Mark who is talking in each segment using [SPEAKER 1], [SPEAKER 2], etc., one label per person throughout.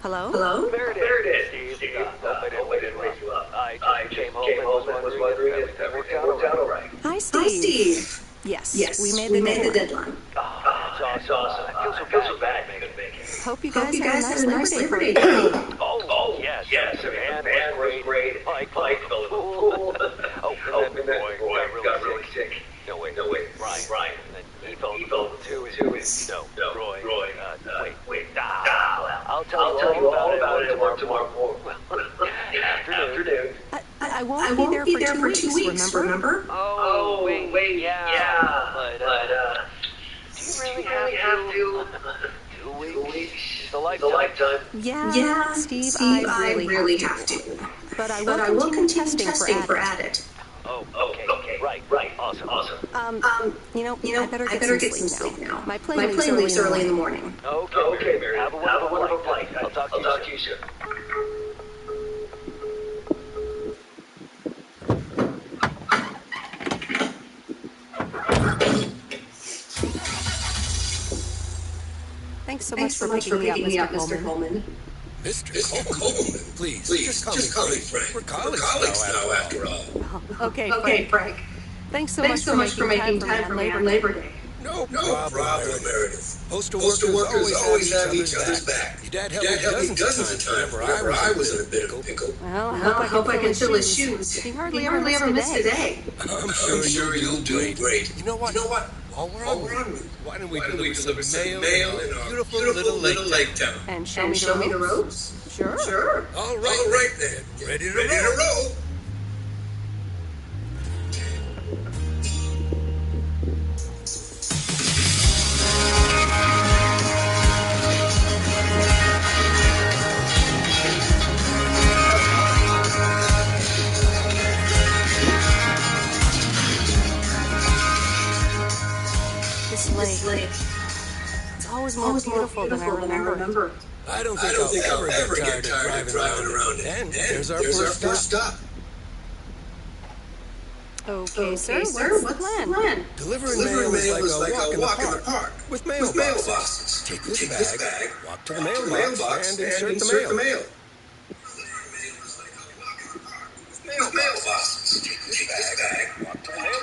[SPEAKER 1] Hello?
[SPEAKER 2] Hello?
[SPEAKER 3] There it is. Steve. Hope I didn't wake you up. I just came home and was wondering if everything worked out all right.
[SPEAKER 1] Hi, Steve.
[SPEAKER 2] Hi, Steve.
[SPEAKER 1] Yes, we made
[SPEAKER 2] we
[SPEAKER 1] the
[SPEAKER 2] made the
[SPEAKER 1] deadline.
[SPEAKER 2] deadline.
[SPEAKER 3] Oh, that's awesome. I feel so bad you couldn't make it.
[SPEAKER 1] Hope you
[SPEAKER 2] Hope
[SPEAKER 1] guys
[SPEAKER 2] you
[SPEAKER 1] had
[SPEAKER 2] guys had a nice Labor Day
[SPEAKER 1] party.
[SPEAKER 2] party.
[SPEAKER 3] Oh, yes. The band was great. Mike filled the pool. Oh, and then Roy got really sick. No, wait. Ryan. And then he fell in the pool too. No, Roy. Wait. I'll tell you all about it tomorrow morning. Afternoon.
[SPEAKER 1] I won't be there for 2 weeks, remember?
[SPEAKER 3] Oh, wait. Yeah. But, do you really have to? 2 weeks? It's a lifetime.
[SPEAKER 1] Yeah, Steve, I really have to. But I will continue testing for Addit.
[SPEAKER 3] Oh, okay. Right. Awesome.
[SPEAKER 1] I better get some sleep now. My plane
[SPEAKER 2] leaves early in the
[SPEAKER 1] morning.
[SPEAKER 2] morning.
[SPEAKER 3] Okay, Mary. Have a wonderful flight. I'll talk to you soon.
[SPEAKER 1] Thanks so much for picking me up, Mr. Coleman.
[SPEAKER 4] Mr. Coleman, please, just call me Frank. We're colleagues now, after all.
[SPEAKER 1] Okay, Frank. Thanks so much for making time for me on Labor Day.
[SPEAKER 4] No problem, Meredith. Postal workers always have each other's back. Your dad helped me dozens of times whenever I was in a bit of a pickle.
[SPEAKER 1] Well, I hope I can fill his shoes. He hardly ever missed a day.
[SPEAKER 4] I'm sure you'll do great. You know what? While we're on route, why don't we deliver some mail in our beautiful little lake town?
[SPEAKER 1] And show me the ropes? Sure.
[SPEAKER 4] All right then. Ready to roll.
[SPEAKER 1] This lake. It's always more beautiful than I remember.
[SPEAKER 4] I don't think I'll ever get tired of driving around it. And there's our first stop.
[SPEAKER 1] Okay, sir, what's the plan?
[SPEAKER 4] Delivering mail is like a walk in the park. With mailboxes. Take this bag, walk to the mailbox, and insert the mail. Mailboxes. Take this bag, walk to the mail.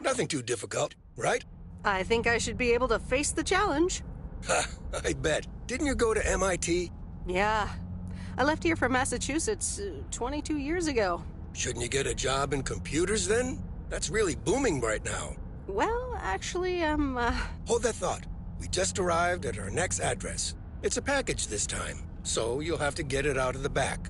[SPEAKER 4] Nothing too difficult, right?
[SPEAKER 1] I think I should be able to face the challenge.
[SPEAKER 4] Ha, I bet. Didn't you go to MIT?
[SPEAKER 1] Yeah. I left here from Massachusetts 22 years ago.
[SPEAKER 4] Shouldn't you get a job in computers then? That's really booming right now.
[SPEAKER 1] Well, actually,
[SPEAKER 4] Hold that thought. We just arrived at our next address. It's a package this time, so you'll have to get it out of the back.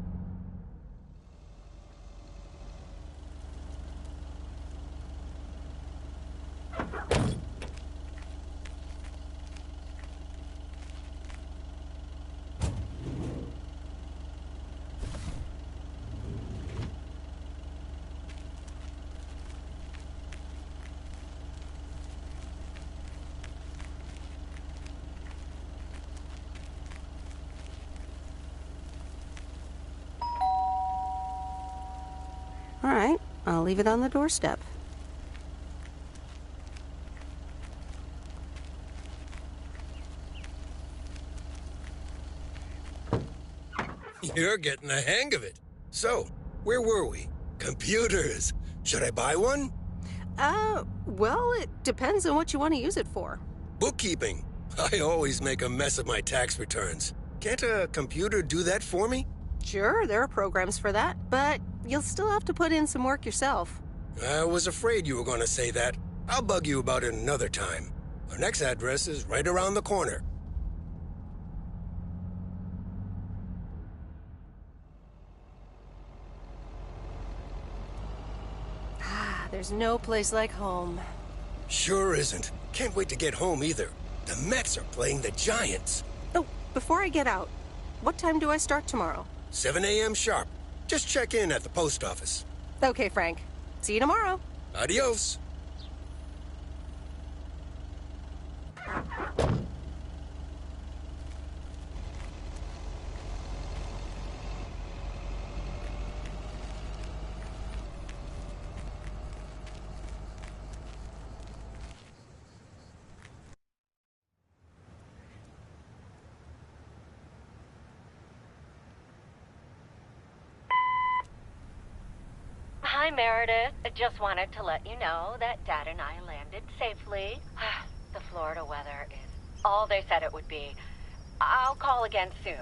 [SPEAKER 1] all right. I'll leave it on the doorstep.
[SPEAKER 4] You're getting the hang of it. So, where were we? Computers. Should I buy one?
[SPEAKER 1] Well, it depends on what you want to use it for.
[SPEAKER 4] Bookkeeping. I always make a mess of my tax returns. Can't a computer do that for me?
[SPEAKER 1] Sure, there are programs for that, but you'll still have to put in some work yourself.
[SPEAKER 4] I was afraid you were going to say that. I'll bug you about it another time. Our next address is right around the corner.
[SPEAKER 1] There's no place like home.
[SPEAKER 4] Sure isn't. Can't wait to get home either. The Mets are playing the Giants.
[SPEAKER 1] Oh, before I get out, what time do I start tomorrow?
[SPEAKER 4] 7 a.m. sharp. Just check in at the post office.
[SPEAKER 1] Okay, Frank. See you tomorrow.
[SPEAKER 4] Adios.
[SPEAKER 5] Hi, Meredith. I just wanted to let you know that Dad and I landed safely. The Florida weather is all they said it would be. I'll call again soon.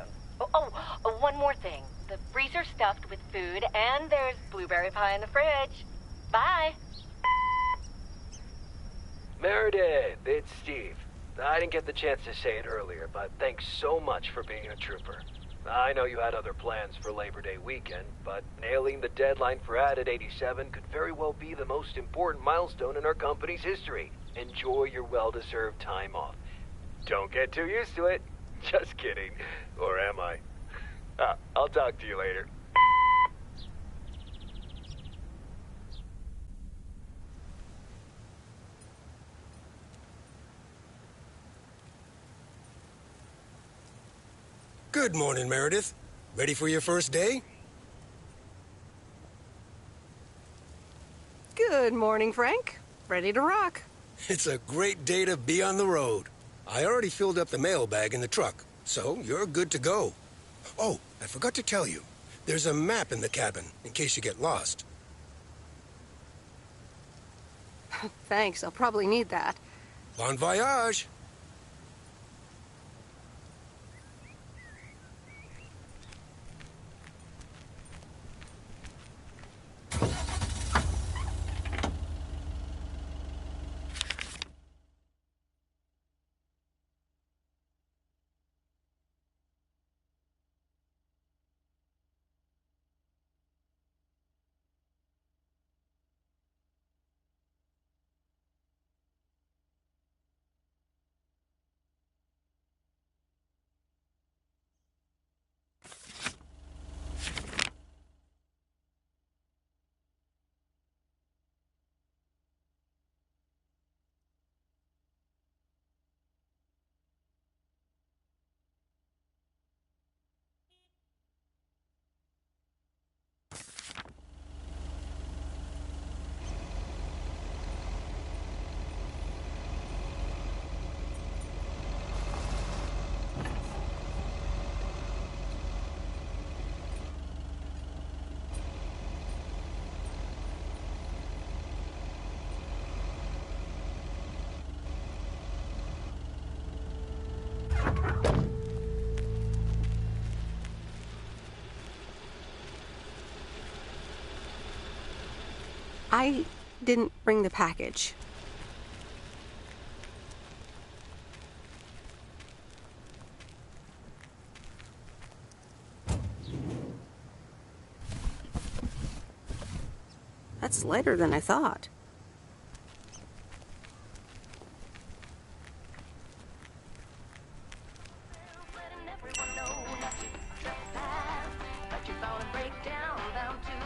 [SPEAKER 5] One more thing. The freezer's stuffed with food, and there's blueberry pie in the fridge. Bye.
[SPEAKER 3] Meredith, it's Steve. I didn't get the chance to say it earlier, but thanks so much for being a trooper. I know you had other plans for Labor Day weekend, but nailing the deadline for Added 87 could very well be the most important milestone in our company's history. Enjoy your well-deserved time off. Don't get too used to it. Just kidding. Or am I? I'll talk to you later.
[SPEAKER 4] Good morning, Meredith. Ready for your first day?
[SPEAKER 1] Good morning, Frank. Ready to rock.
[SPEAKER 4] It's a great day to be on the road. I already filled up the mailbag in the truck, so you're good to go. Oh, I forgot to tell you. There's a map in the cabin, in case you get lost.
[SPEAKER 1] Thanks, I'll probably need that.
[SPEAKER 4] Bon voyage!
[SPEAKER 1] I didn't bring the package. That's lighter than I thought.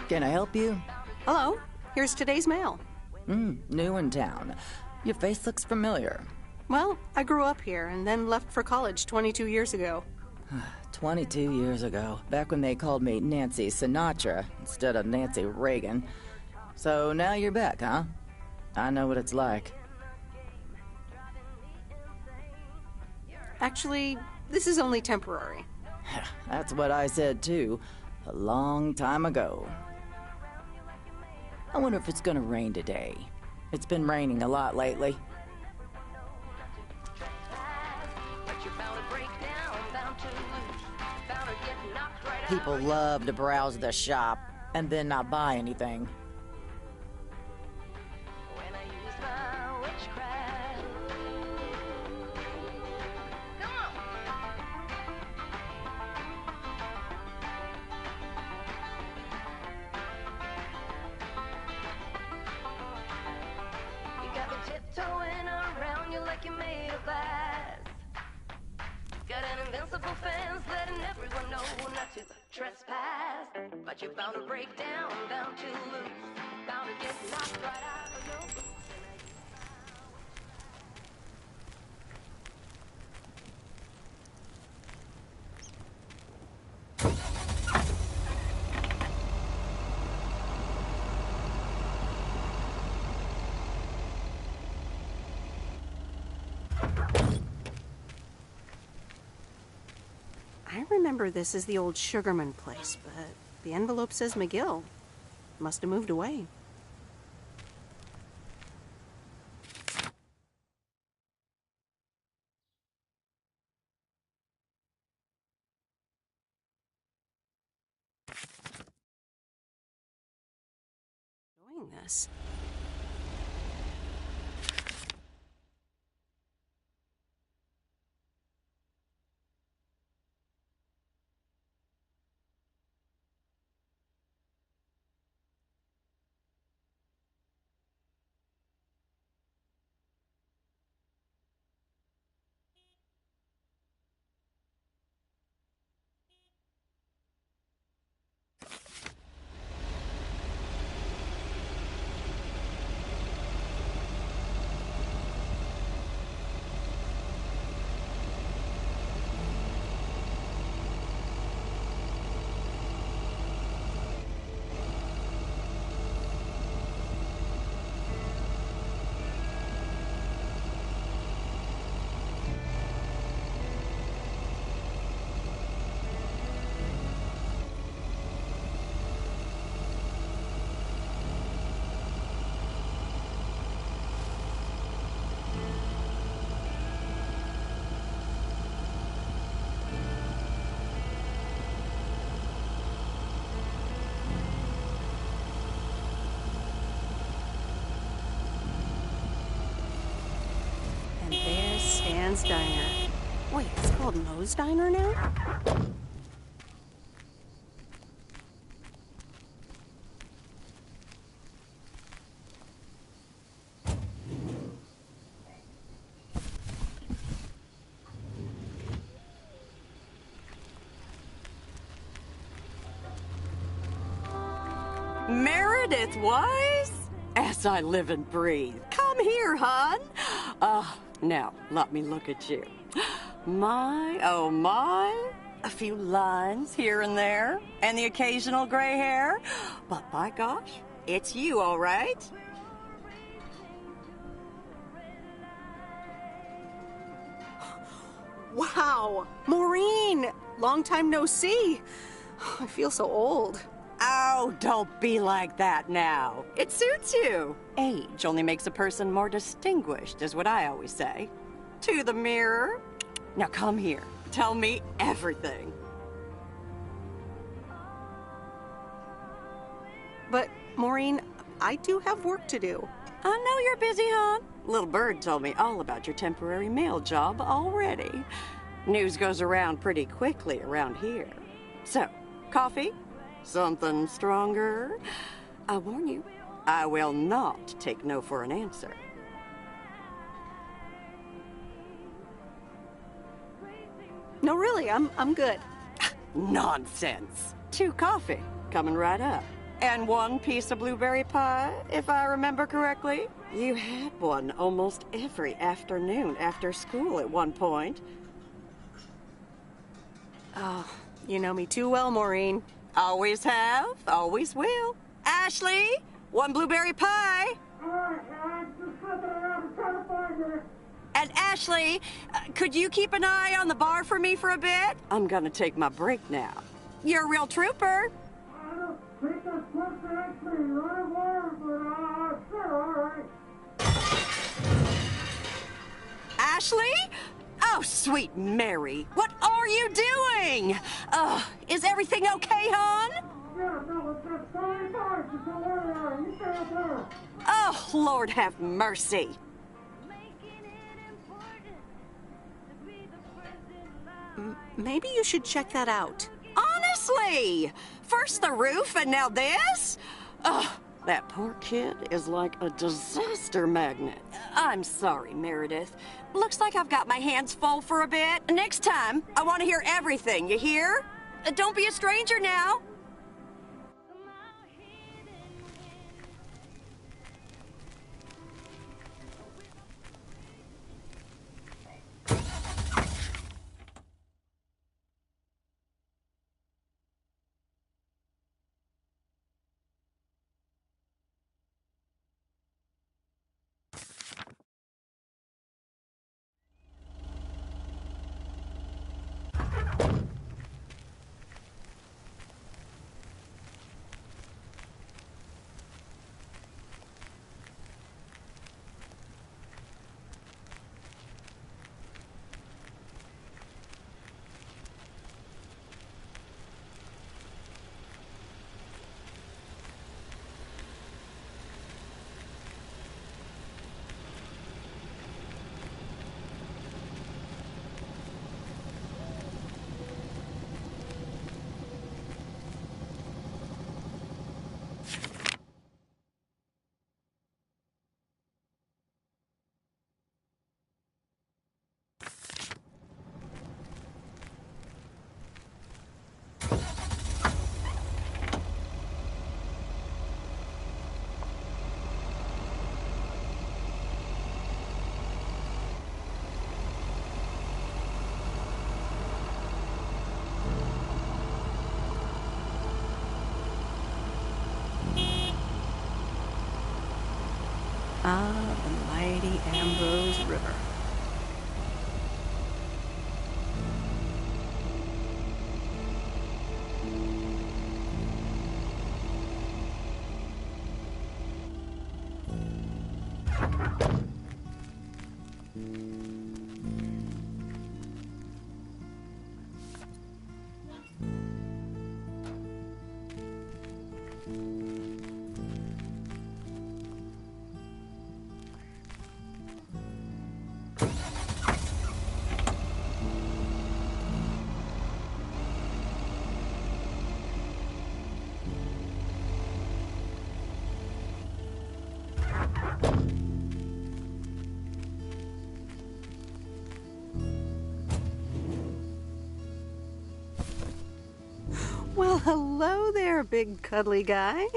[SPEAKER 6] Can I help you?
[SPEAKER 1] Hello, here's today's mail.
[SPEAKER 6] New in town. Your face looks familiar.
[SPEAKER 1] Well, I grew up here and then left for college 22 years ago.
[SPEAKER 6] 22 years ago, back when they called me Nancy Sinatra instead of Nancy Reagan. So now you're back, huh? I know what it's like.
[SPEAKER 1] Actually, this is only temporary.
[SPEAKER 6] That's what I said too, a long time ago. I wonder if it's gonna rain today. It's been raining a lot lately. People love to browse the shop and then not buy anything.
[SPEAKER 7] But you're bound to break down to lose. Bound to get knocked right out of your boots.
[SPEAKER 1] I remember this as the old Sugarman place, but the envelope says McGill. Must have moved away. Doing this. Stan's Diner. Wait, it's called Moe's Diner now?
[SPEAKER 8] Meredith Wise? As I live and breathe. Come here, hon. Now, let me look at you. My, oh my. A few lines here and there, and the occasional gray hair. But by gosh, it's you, all right.
[SPEAKER 1] Wow! Maureen! Long time no see. I feel so old.
[SPEAKER 8] Oh, don't be like that now. It suits you. Age only makes a person more distinguished, is what I always say. To the mirror. Now come here. Tell me everything.
[SPEAKER 1] But, Maureen, I do have work to do.
[SPEAKER 8] I know you're busy, hon. Little Bird told me all about your temporary mail job already. News goes around pretty quickly around here. So, coffee? Something stronger? I warn you, I will not take no for an answer.
[SPEAKER 1] No, really, I'm good.
[SPEAKER 8] Nonsense. 2 coffee, coming right up. And 1 piece of blueberry pie, if I remember correctly. You had one almost every afternoon after school at one point.
[SPEAKER 1] Oh, you know me too well, Maureen.
[SPEAKER 8] Always have, always will. Ashley, 1 blueberry pie. And Ashley, could you keep an eye on the bar for me for a bit? I'm gonna take my break now. You're a real trooper. Ashley? Oh, sweet Mary, what are you doing? Is everything okay, hon? Oh, Lord have mercy.
[SPEAKER 1] Maybe you should check that out.
[SPEAKER 8] Honestly, first the roof and now this? Oh, that poor kid is like a disaster magnet. I'm sorry, Meredith. Looks like I've got my hands full for a bit. Next time, I want to hear everything, you hear? Don't be a stranger now.
[SPEAKER 1] Ah, the mighty Ambrose River. Well, hello there, big cuddly guy.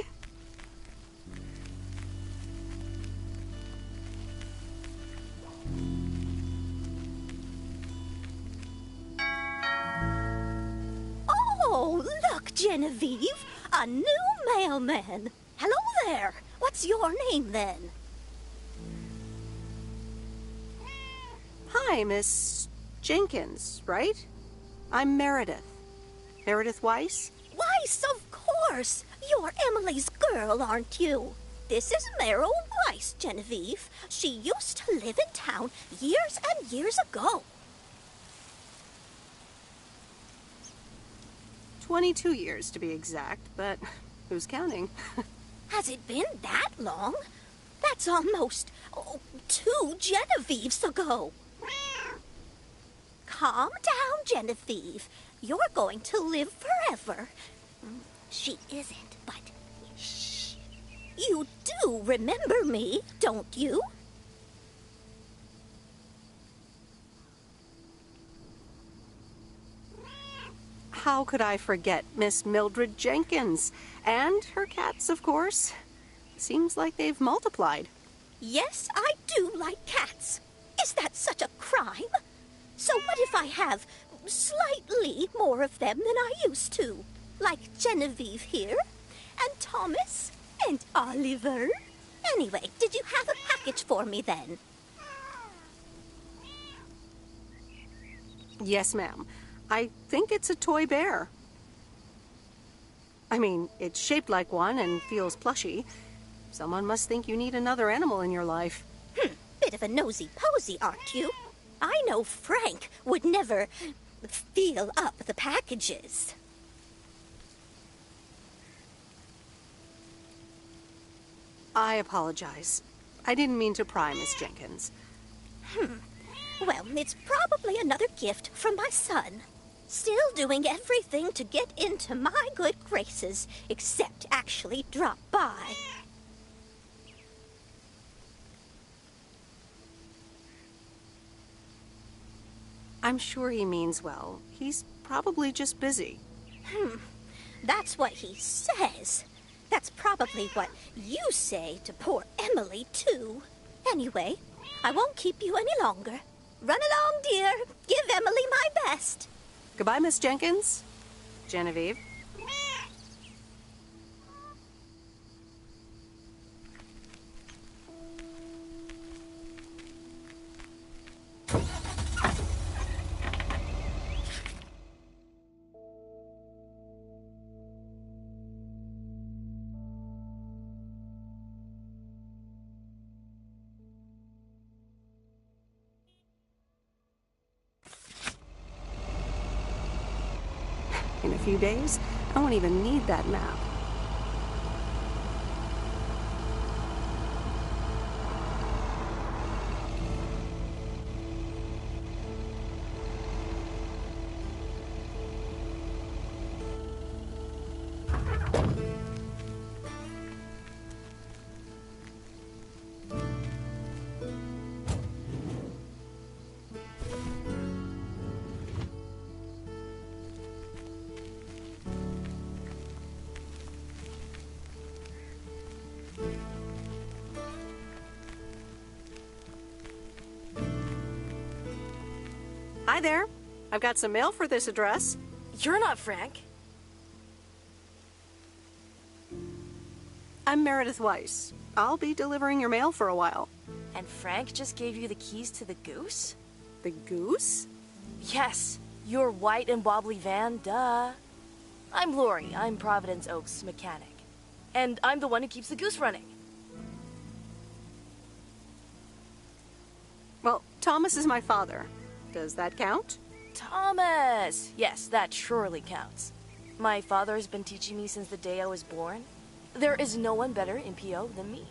[SPEAKER 9] Oh, look, Genevieve, a new mailman. Hello there. What's your name, then?
[SPEAKER 1] Hi, Miss Jenkins, right? I'm Meredith. Meredith Weiss?
[SPEAKER 9] Weiss, of course. You're Emily's girl, aren't you? This is Meryl Weiss, Genevieve. She used to live in town years and years ago.
[SPEAKER 1] 22 years, to be exact, but who's counting?
[SPEAKER 9] Has it been that long? That's almost 2 Genevieves ago. Calm down, Genevieve. You're going to live forever. She isn't, but shh. You do remember me, don't you?
[SPEAKER 1] How could I forget Miss Mildred Jenkins? And her cats, of course. Seems like they've multiplied.
[SPEAKER 9] Yes, I do like cats. Is that such a crime? So what if I have slightly more of them than I used to? Like Genevieve here, and Thomas, and Oliver. Anyway, did you have a package for me then?
[SPEAKER 1] Yes, ma'am. I think it's a toy bear. I mean, it's shaped like one and feels plushy. Someone must think you need another animal in your life.
[SPEAKER 9] Bit of a nosy-posy, aren't you? I know Frank would never feel up the packages.
[SPEAKER 1] I apologize. I didn't mean to pry, Miss Jenkins.
[SPEAKER 9] Well, it's probably another gift from my son. Still doing everything to get into my good graces, except actually drop by.
[SPEAKER 1] I'm sure he means well. He's probably just busy.
[SPEAKER 9] That's what he says. That's probably what you say to poor Emily, too. Anyway, I won't keep you any longer. Run along, dear. Give Emily my best.
[SPEAKER 1] Goodbye, Miss Jenkins. Genevieve. In a few days, I won't even need that map. Hi there. I've got some mail for this address.
[SPEAKER 10] You're not Frank.
[SPEAKER 1] I'm Meredith Weiss. I'll be delivering your mail for a while.
[SPEAKER 10] And Frank just gave you the keys to the Goose?
[SPEAKER 1] The Goose?
[SPEAKER 10] Yes, your white and wobbly van, duh. I'm Lori. I'm Providence Oaks' mechanic. And I'm the one who keeps the Goose running.
[SPEAKER 1] Well, Thomas is my father. Does that count?
[SPEAKER 10] Thomas! Yes, that surely counts. My father has been teaching me since the day I was born. There is no one better in PO than me.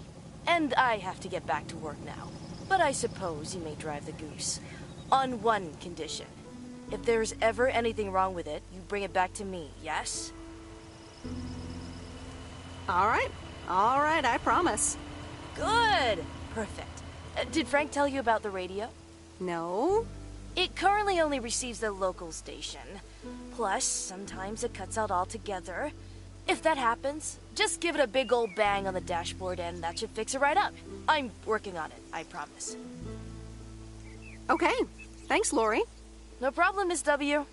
[SPEAKER 10] And I have to get back to work now. But I suppose you may drive the Goose. On one condition. If there's ever anything wrong with it, you bring it back to me, yes?
[SPEAKER 1] All right, I promise.
[SPEAKER 10] Good! Perfect. Did Frank tell you about the radio?
[SPEAKER 1] No?
[SPEAKER 10] It currently only receives the local station. Plus, sometimes it cuts out altogether. If that happens, just give it a big old bang on the dashboard and that should fix it right up. I'm working on it, I promise.
[SPEAKER 1] Okay. Thanks, Lori.
[SPEAKER 10] No problem, Miss W.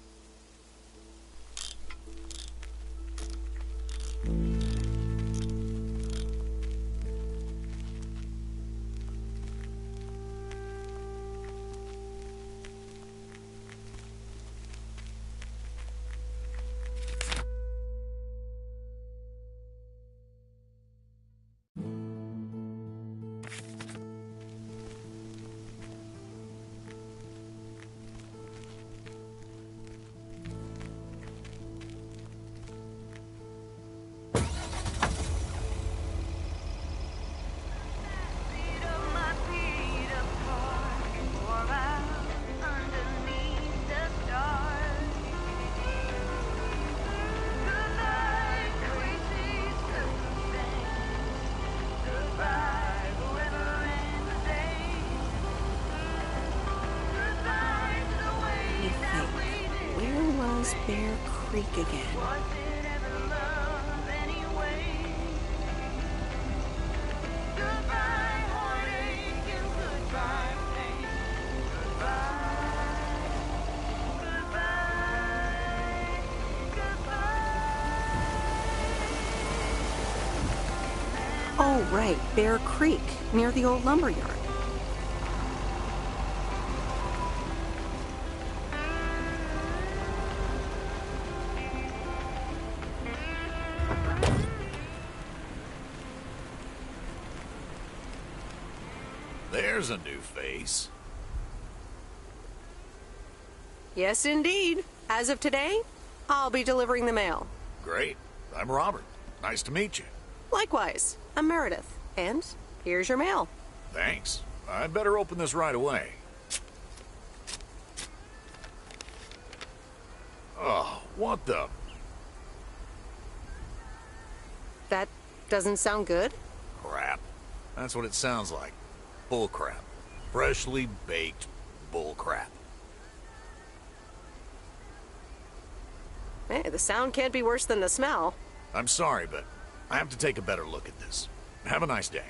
[SPEAKER 1] Creek again. Oh, right, Bear Creek, near the old lumber yard.
[SPEAKER 11] There's a new face.
[SPEAKER 1] Yes, indeed. As of today, I'll be delivering the mail.
[SPEAKER 11] Great. I'm Robert. Nice to meet you.
[SPEAKER 1] Likewise, I'm Meredith. And here's your mail.
[SPEAKER 11] Thanks. I'd better open this right away. Oh, what the...
[SPEAKER 1] That doesn't sound good.
[SPEAKER 11] Crap. That's what it sounds like. Bullcrap. Freshly baked bullcrap.
[SPEAKER 1] Hey, the sound can't be worse than the smell.
[SPEAKER 11] I'm sorry, but I have to take a better look at this. Have a nice day.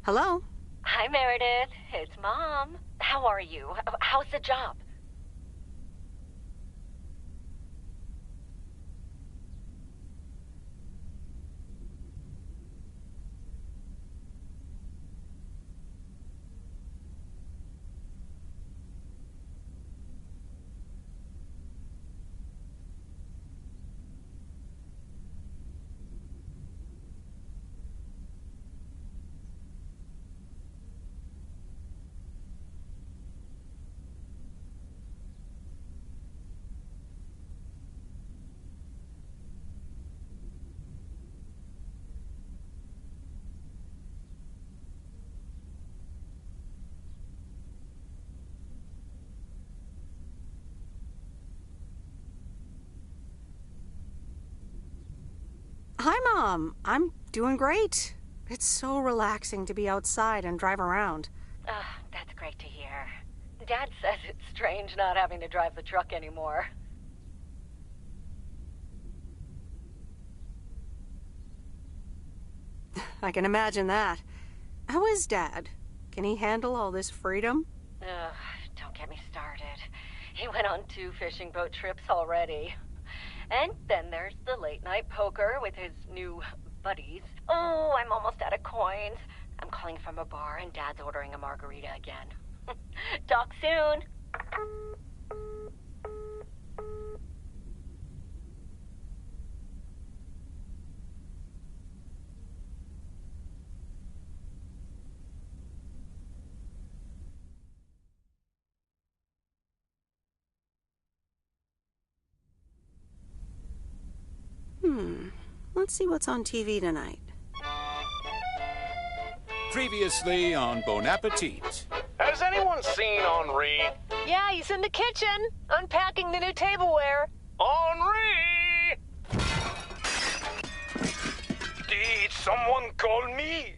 [SPEAKER 1] Hello?
[SPEAKER 5] Hi, Meredith. It's Mom. How are you? How's the job?
[SPEAKER 1] Hi, Mom. I'm doing great. It's so relaxing to be outside and drive around.
[SPEAKER 5] That's great to hear. Dad says it's strange not having to drive the truck anymore.
[SPEAKER 1] I can imagine that. How is Dad? Can he handle all this freedom?
[SPEAKER 5] Don't get me started. He went on 2 fishing boat trips already. And then there's the late-night poker with his new buddies. Oh, I'm almost out of coins. I'm calling from a bar and Dad's ordering a margarita again. Talk soon.
[SPEAKER 1] Let's see what's on TV tonight.
[SPEAKER 12] Previously on Bon Appetit.
[SPEAKER 3] Has anyone seen Henri?
[SPEAKER 13] Yeah, he's in the kitchen, unpacking the new tableware.
[SPEAKER 3] Henri! Did someone call me?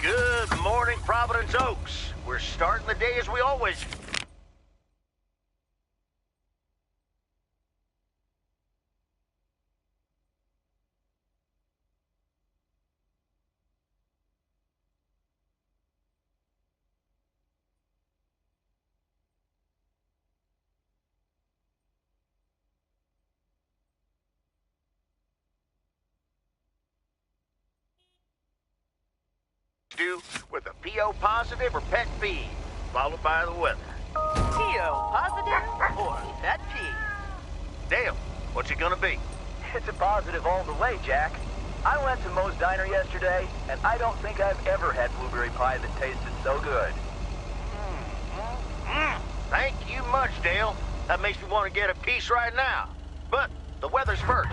[SPEAKER 14] Good morning, Providence Oaks. We're starting the day as we always... do with a PO positive or pet peeve, followed by the weather.
[SPEAKER 8] PO positive or pet peeve?
[SPEAKER 14] Dale, what's it gonna be?
[SPEAKER 15] It's a positive all the way, Jack. I went to Moe's Diner yesterday, and I don't think I've ever had blueberry pie that tasted so good.
[SPEAKER 14] Thank you much, Dale. That makes me want to get a piece right now. But the weather's first.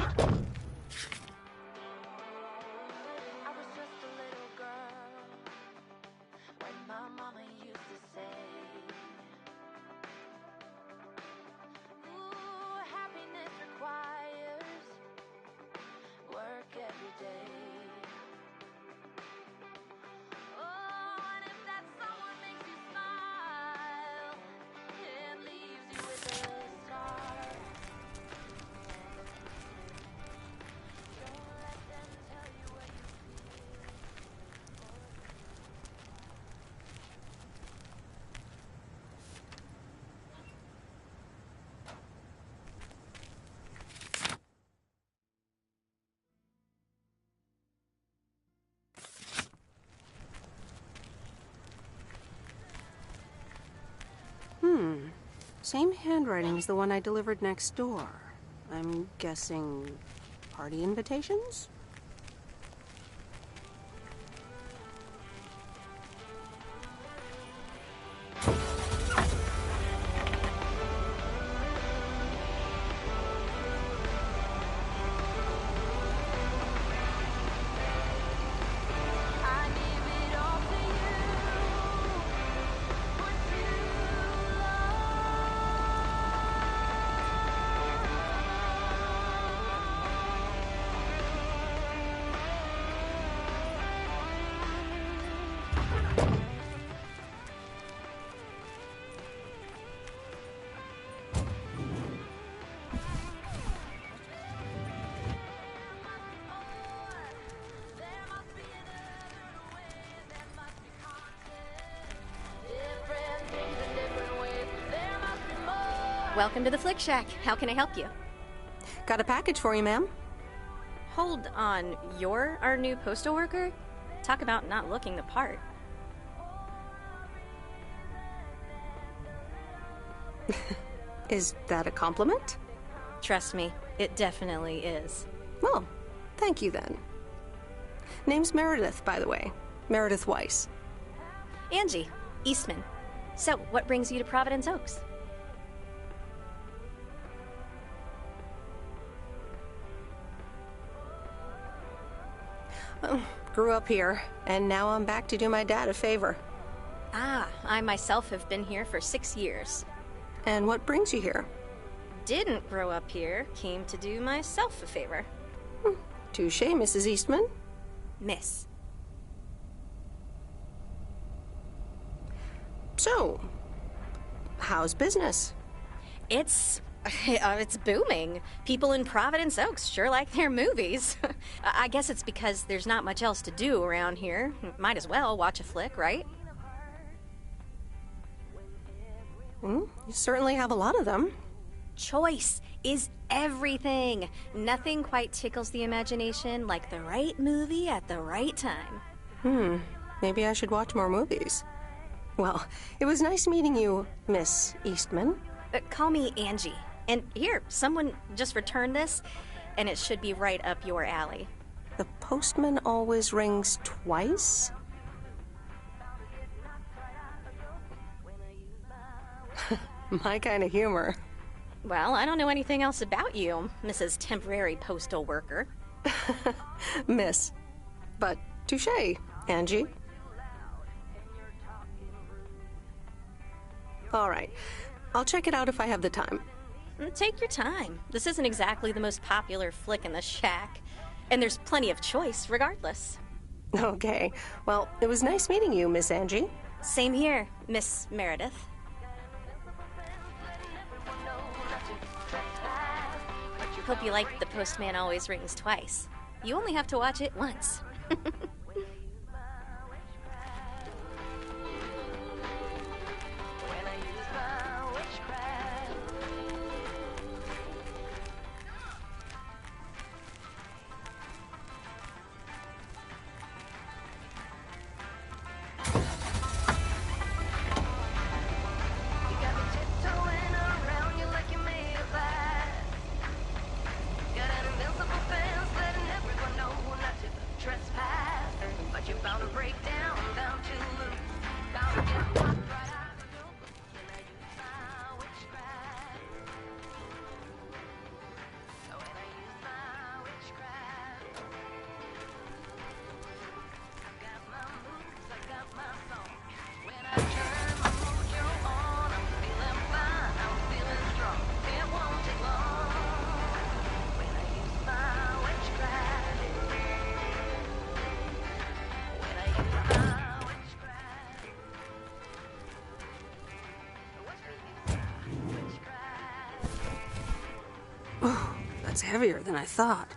[SPEAKER 1] Same handwriting as the one I delivered next door. I'm guessing party invitations?
[SPEAKER 16] Welcome to the Flick Shack. How can I help you?
[SPEAKER 1] Got a package for you, ma'am.
[SPEAKER 16] Hold on. You're our new postal worker? Talk about not looking the part.
[SPEAKER 1] Is that a compliment?
[SPEAKER 16] Trust me, it definitely is.
[SPEAKER 1] Well, thank you then. Name's Meredith, by the way. Meredith Weiss.
[SPEAKER 16] Angie, Eastman. So, what brings you to Providence Oaks?
[SPEAKER 1] Grew up here, and now I'm back to do my dad a favor.
[SPEAKER 16] Ah, I myself have been here for 6 years.
[SPEAKER 1] And what brings you here?
[SPEAKER 16] Didn't grow up here, came to do myself a favor.
[SPEAKER 1] Touche, Mrs. Eastman.
[SPEAKER 16] Miss.
[SPEAKER 1] So, how's business?
[SPEAKER 16] It's It's booming. People in Providence Oaks sure like their movies. I guess it's because there's not much else to do around here. Might as well watch a flick, right?
[SPEAKER 1] You certainly have a lot of them.
[SPEAKER 16] Choice is everything. Nothing quite tickles the imagination like the right movie at the right time.
[SPEAKER 1] Maybe I should watch more movies. Well, it was nice meeting you, Miss Eastman.
[SPEAKER 16] Call me Angie. And here, someone just returned this, and it should be right up your alley.
[SPEAKER 1] The postman always rings twice? My kind of humor.
[SPEAKER 16] Well, I don't know anything else about you, Mrs. Temporary Postal Worker.
[SPEAKER 1] Miss. But touche, Angie. All right. I'll check it out if I have the time.
[SPEAKER 16] Take your time. This isn't exactly the most popular flick in the shack. And there's plenty of choice, regardless.
[SPEAKER 1] Okay. Well, it was nice meeting you, Miss Angie.
[SPEAKER 16] Same here, Miss Meredith. Hope you like The Postman Always Rings Twice. You only have to watch it once.
[SPEAKER 1] That's heavier than I thought.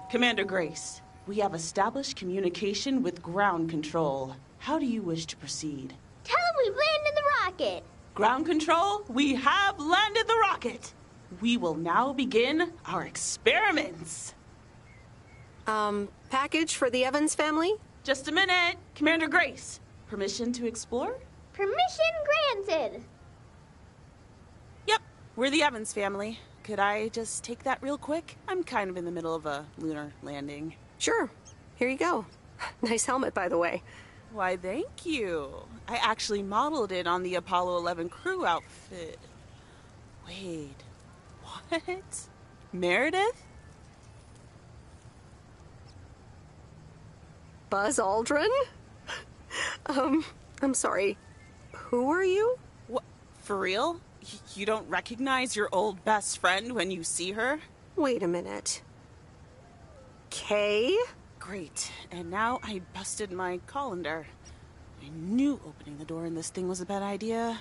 [SPEAKER 17] Commander Grace, we have established communication with ground control. How do you wish to proceed?
[SPEAKER 9] Tell them we've landed the rocket.
[SPEAKER 17] Ground control, we have landed the rocket. We will now begin our experiments.
[SPEAKER 1] Package for the Evans family?
[SPEAKER 17] Just a minute. Commander Grace, permission to explore?
[SPEAKER 9] Permission granted.
[SPEAKER 17] Yep, we're the Evans family. Could I just take that real quick? I'm kind of in the middle of a lunar landing.
[SPEAKER 1] Sure. Here you go. Nice helmet, by the way.
[SPEAKER 17] Why, thank you. I actually modeled it on the Apollo 11 crew outfit. Wait, what? Meredith?
[SPEAKER 1] Buzz Aldrin? I'm sorry. Who are you?
[SPEAKER 17] What? For real? You don't recognize your old best friend when you see her?
[SPEAKER 1] Wait a minute. Kay?
[SPEAKER 17] Great. And now I busted my colander. I knew opening the door in this thing was a bad idea.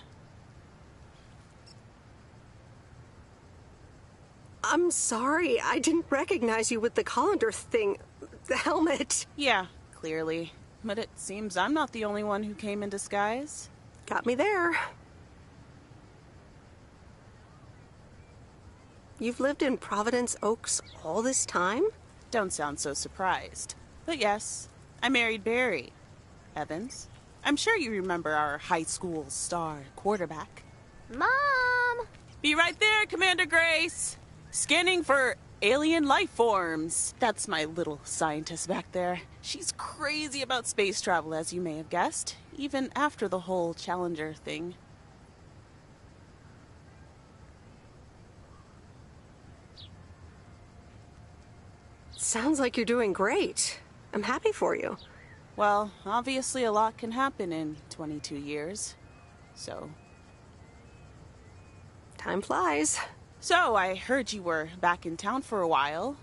[SPEAKER 1] I'm sorry. I didn't recognize you with the colander thing. The helmet.
[SPEAKER 17] Yeah, clearly. But it seems I'm not the only one who came in disguise.
[SPEAKER 1] Got me there. You've lived in Providence Oaks all this time?
[SPEAKER 17] Don't sound so surprised. But yes, I married Barry Evans. I'm sure you remember our high school star quarterback.
[SPEAKER 9] Mom!
[SPEAKER 17] Be right there, Commander Grace. Scanning for alien life forms. That's my little scientist back there. She's crazy about space travel, as you may have guessed, even after the whole Challenger thing.
[SPEAKER 1] Sounds like you're doing great. I'm happy for you.
[SPEAKER 17] Well, obviously a lot can happen in 22 years. So...
[SPEAKER 1] time flies.
[SPEAKER 17] So, I heard you were back in town for a while.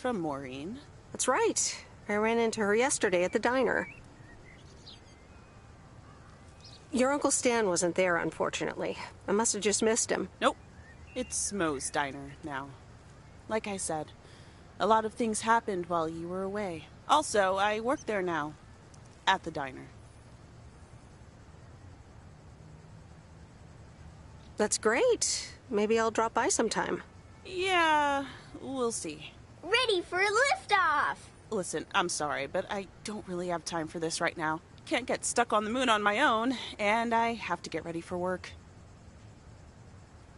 [SPEAKER 17] from Maureen.
[SPEAKER 1] That's right. I ran into her yesterday at the diner. Your Uncle Stan wasn't there, unfortunately. I must have just missed him.
[SPEAKER 17] Nope. It's Moe's diner now. Like I said, a lot of things happened while you were away. Also, I work there now. At the diner.
[SPEAKER 1] That's great. Maybe I'll drop by sometime.
[SPEAKER 17] Yeah, we'll see.
[SPEAKER 9] Ready for a liftoff!
[SPEAKER 17] Listen, I'm sorry, but I don't really have time for this right now. Can't get stuck on the moon on my own, and I have to get ready for work.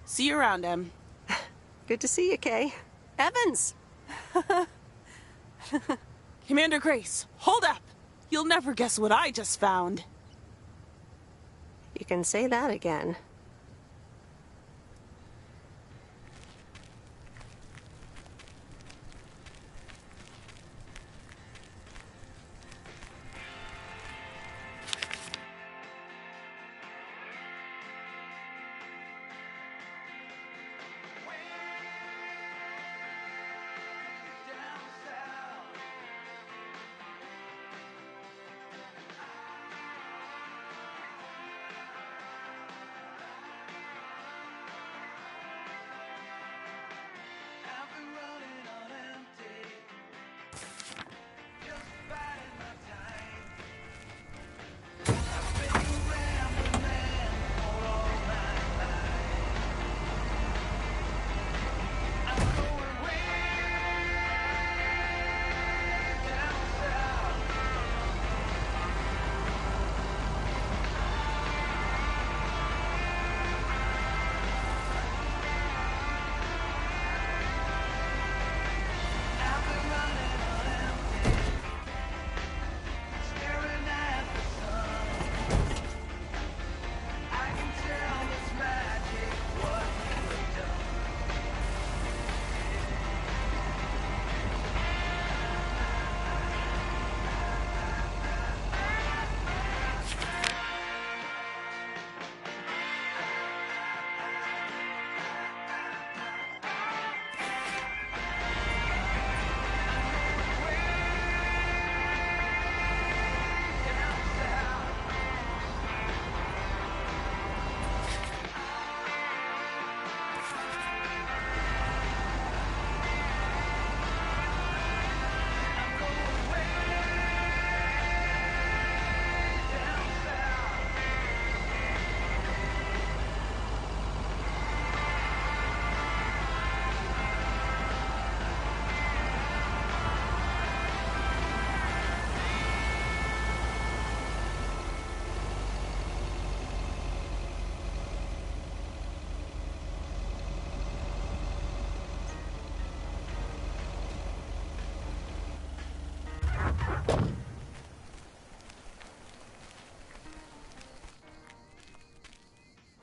[SPEAKER 17] See you around, Em.
[SPEAKER 1] Good to see you, Kay. Evans!
[SPEAKER 17] Commander Grace, hold up! You'll never guess what I just found.
[SPEAKER 1] You can say that again.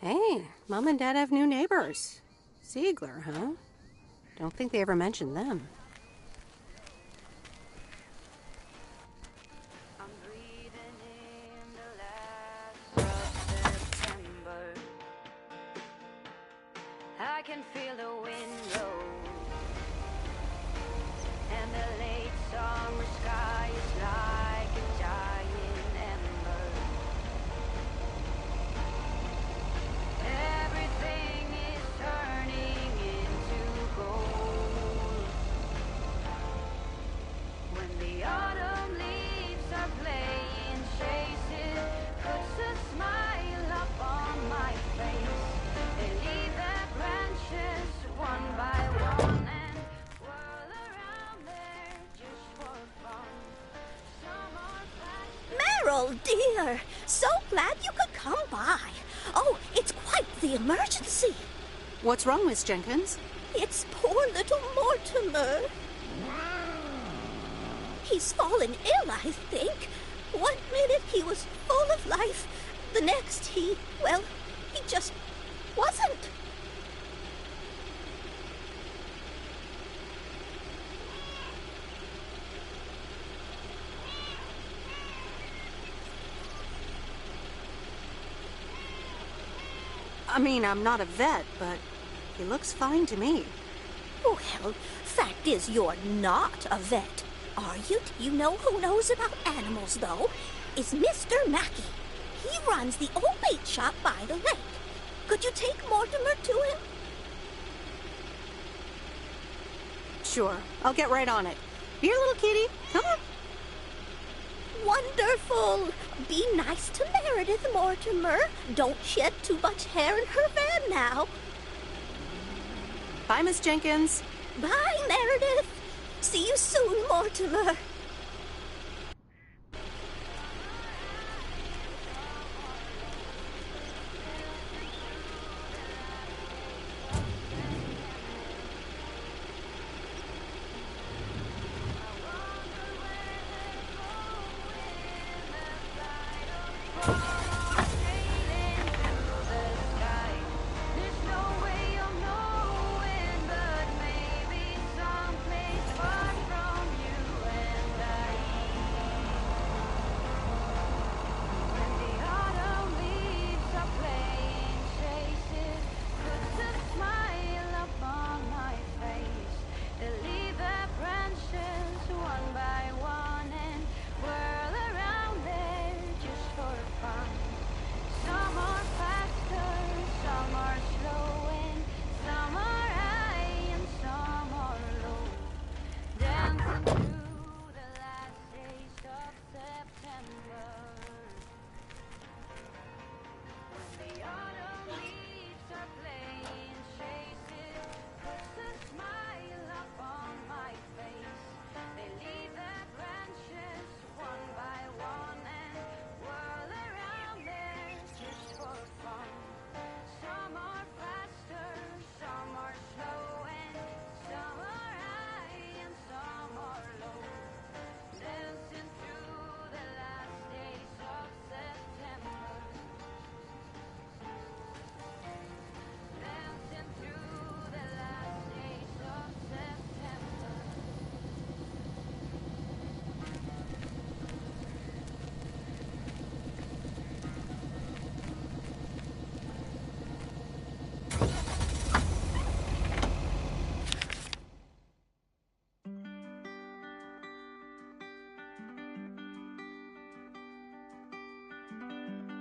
[SPEAKER 1] Hey, Mom and Dad have new neighbors. Ziegler, huh? Don't think they ever mentioned them.
[SPEAKER 7] I can feel the wind blow, and the late summer sky is like a dying ember. Everything is turning into gold. When the autumn leaves are playing chases, puts a smile up on my face. They leave their branches one by one and whirl around there just for fun.
[SPEAKER 9] Meryl, dear! So glad you could come by. Oh, it's quite the emergency.
[SPEAKER 1] What's wrong, Miss Jenkins?
[SPEAKER 9] It's poor little Mortimer. He's fallen ill, I think. One minute he was full of life. The next he just wasn't.
[SPEAKER 1] I mean, I'm not a vet, but he looks fine to me.
[SPEAKER 9] Well, Fact is, you're not a vet, are you? You know who knows about animals, though? Is Mr. Mackey. He runs the old bait shop by the lake. Could you take Mortimer to him?
[SPEAKER 1] Sure, I'll get right on it. Here, little kitty, come on.
[SPEAKER 9] Wonderful. Be nice to Meredith, Mortimer. Don't shed too much hair in her van now.
[SPEAKER 1] Bye, Miss Jenkins.
[SPEAKER 9] Bye, Meredith. See you soon, Mortimer.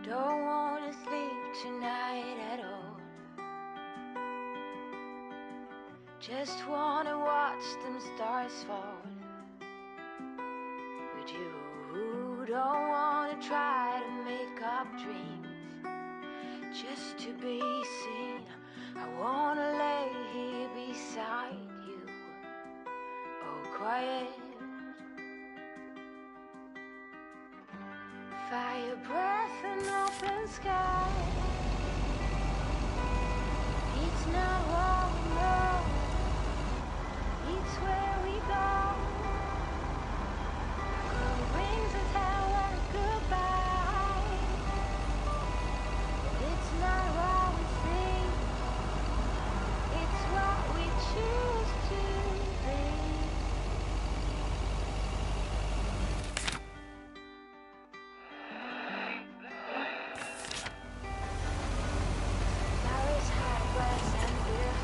[SPEAKER 7] Don't wanna sleep tonight at all. Just wanna watch them stars fall. But you don't wanna try to make up dreams just to be seen. I wanna lay here beside you, oh quiet. Fire breath and open sky. It's not what we know, it's where we go. Girl brings us hell and goodbye. It's not what we see, it's what we choose to be. Flowers, hot glass, and beer.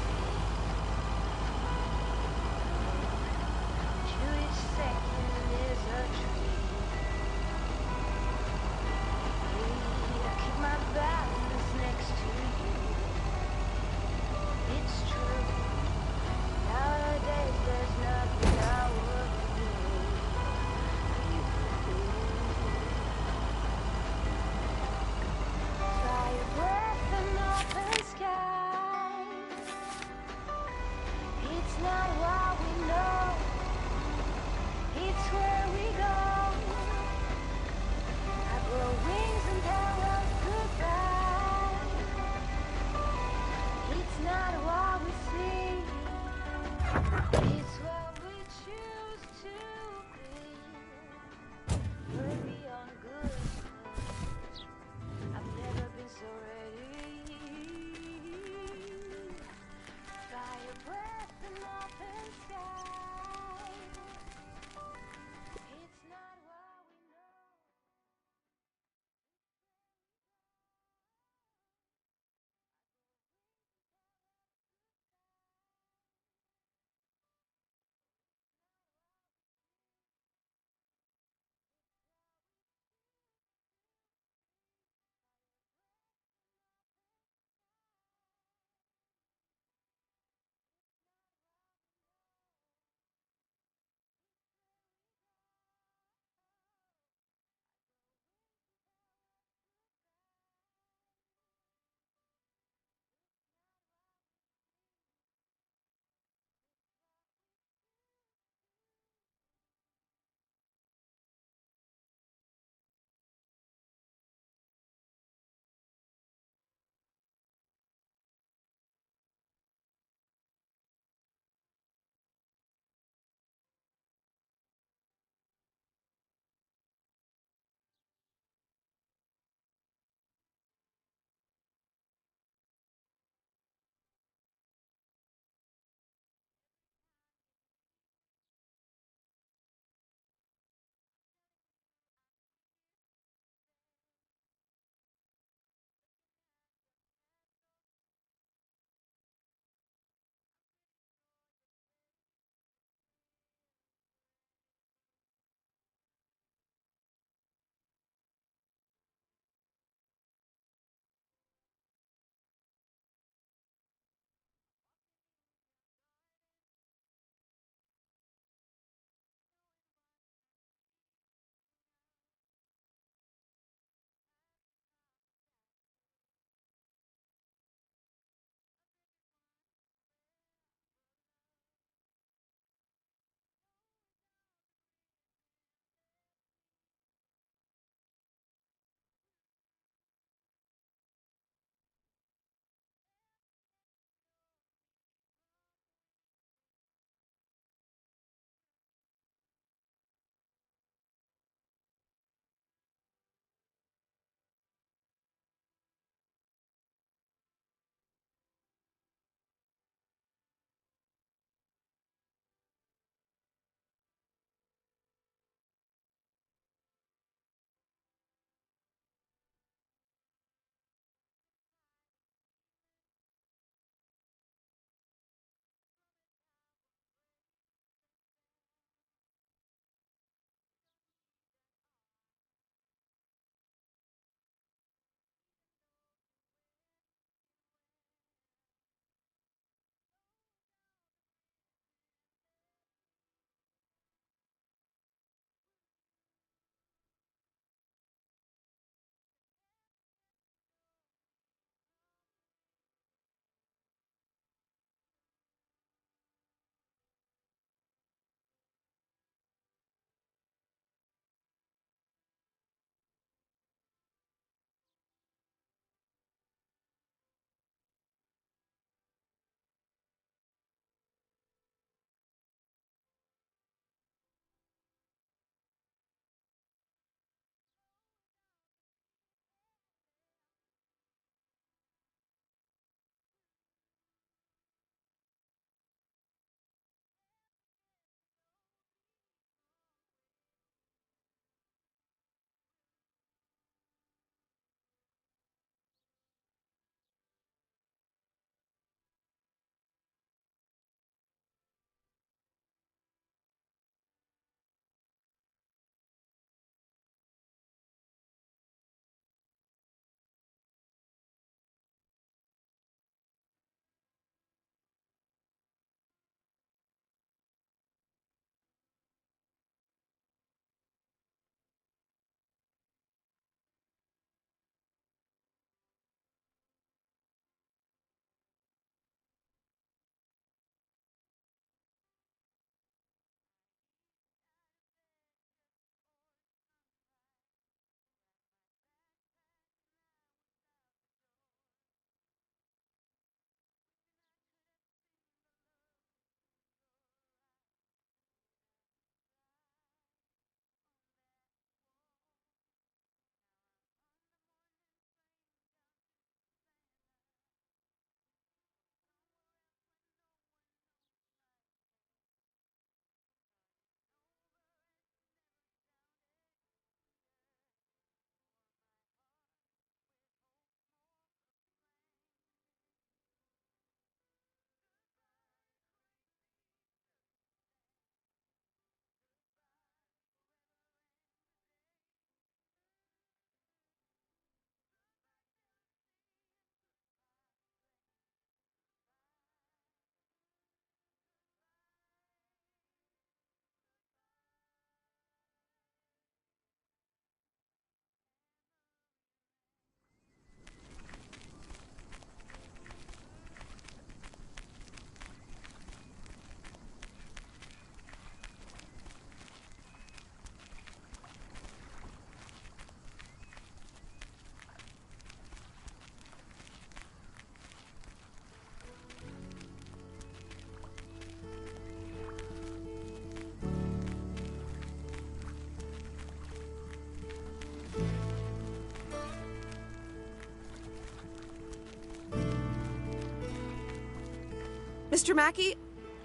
[SPEAKER 1] Mr. Mackey,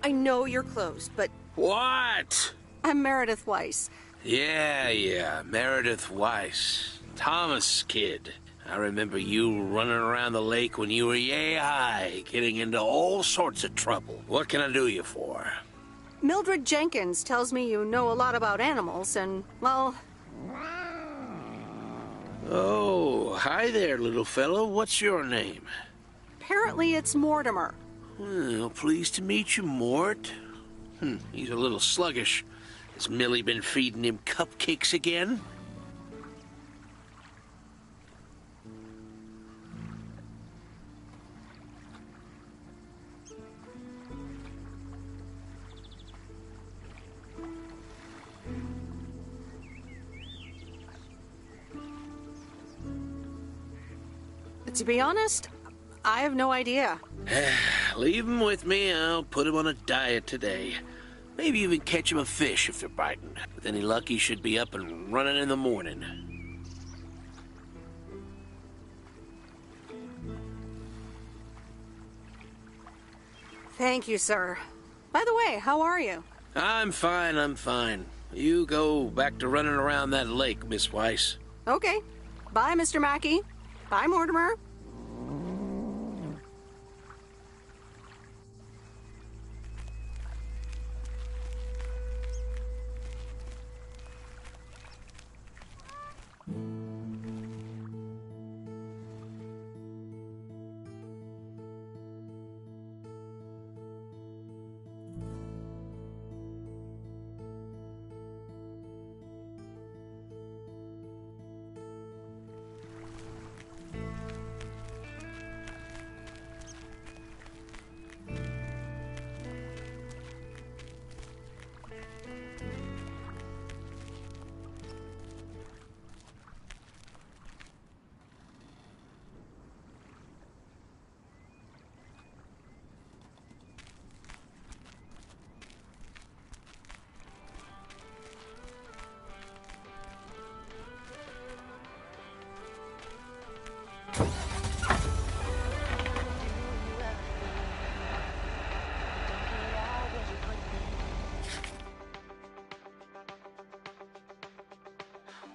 [SPEAKER 1] I know you're closed, but
[SPEAKER 18] What?
[SPEAKER 1] I'm Meredith Weiss.
[SPEAKER 18] Yeah, Meredith Weiss. Thomas' kid. I remember you running around the lake when you were yay high, getting into all sorts of trouble. What can I do you for?
[SPEAKER 1] Mildred Jenkins tells me you know a lot about animals, and, well...
[SPEAKER 18] Oh, hi there, little fellow. What's your name?
[SPEAKER 1] Apparently it's Mortimer.
[SPEAKER 18] Well, pleased to meet you, Mort. He's a little sluggish. Has Millie been feeding him cupcakes again?
[SPEAKER 1] To be honest, I have no idea.
[SPEAKER 18] Leave him with me. I'll put him on a diet today. Maybe even catch him a fish if they're biting. With any luck, he should be up and running in the morning.
[SPEAKER 1] Thank you, sir. By the way, how are you?
[SPEAKER 18] I'm fine. You go back to running around that lake, Miss Weiss.
[SPEAKER 1] Okay. Bye, Mr. Mackey. Bye, Mortimer.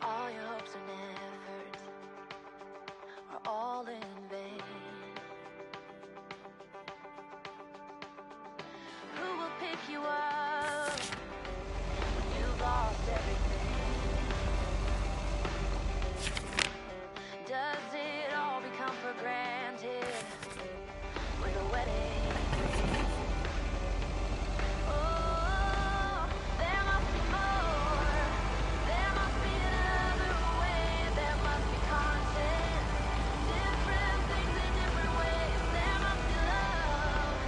[SPEAKER 7] All your hopes and efforts are all in vain. Who will pick you up when you've lost everything? Does it all become for granted with a wedding? Oh, there must be more. There must be another way. There must be content. Different things in different ways. There must be love.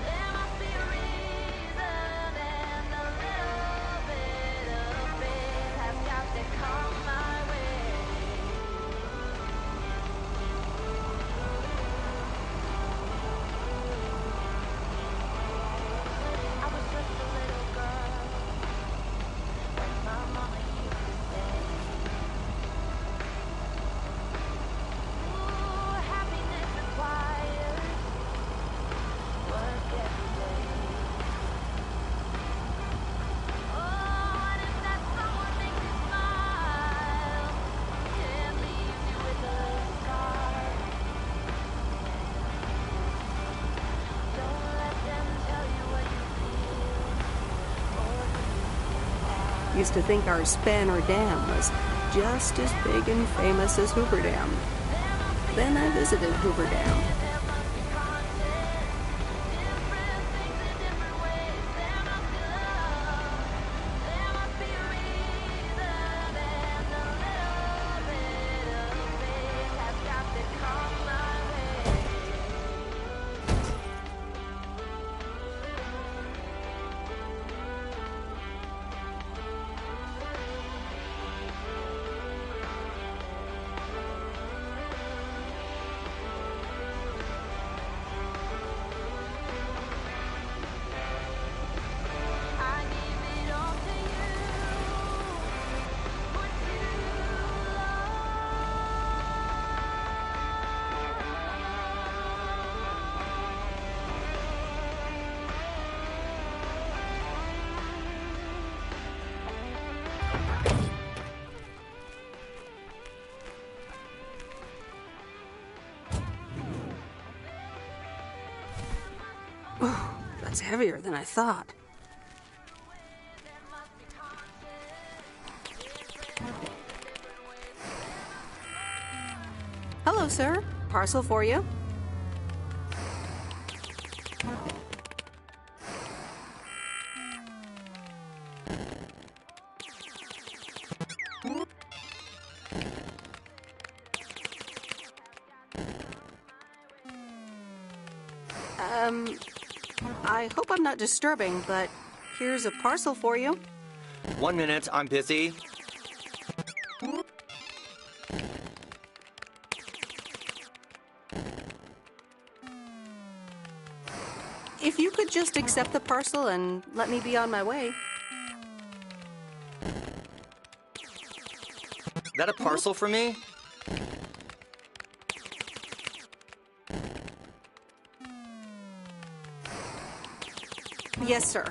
[SPEAKER 7] There must be a reason, and a little bit of faith has got to come my way. I was just a little girl when my mama used to say, ooh, happiness requires work every day. Oh, and if that someone makes you smile, it leaves you with a scar. Don't let them tell you what you
[SPEAKER 1] Used to think our Spanner Dam was just as big and famous as Hoover Dam. Then I visited Hoover Dam.
[SPEAKER 19] It's heavier than I thought.
[SPEAKER 1] Hello, sir. Parcel for you. I hope I'm not disturbing, but here's a parcel for you.
[SPEAKER 20] 1 minute, I'm busy.
[SPEAKER 1] If you could just accept the parcel and let me be on my way.
[SPEAKER 20] That a parcel for me?
[SPEAKER 1] Yes, sir.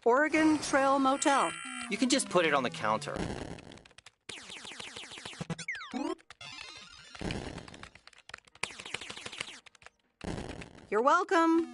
[SPEAKER 1] Oregon Trail Motel.
[SPEAKER 20] You can just put it on the counter.
[SPEAKER 1] You're welcome.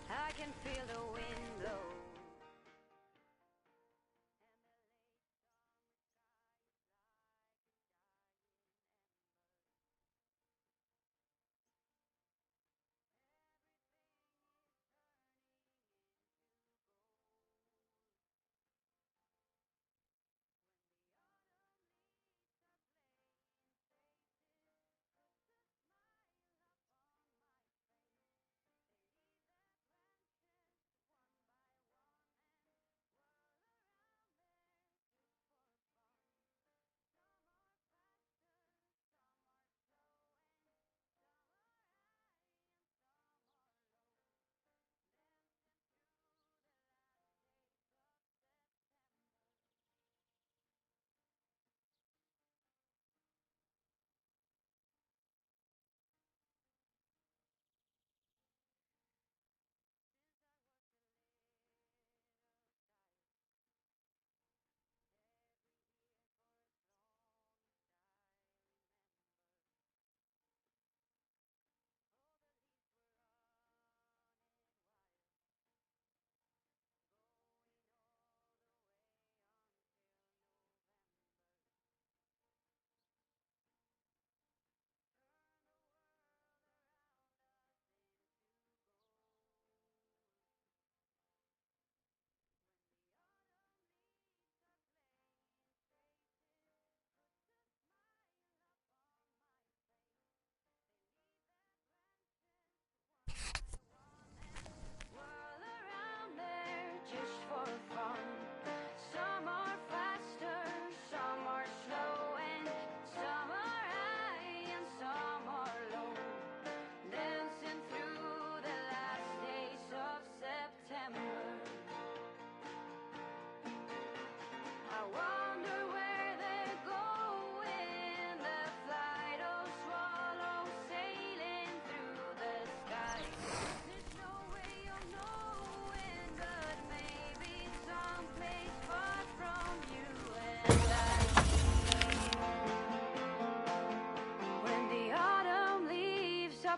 [SPEAKER 7] I can feel the wind blow.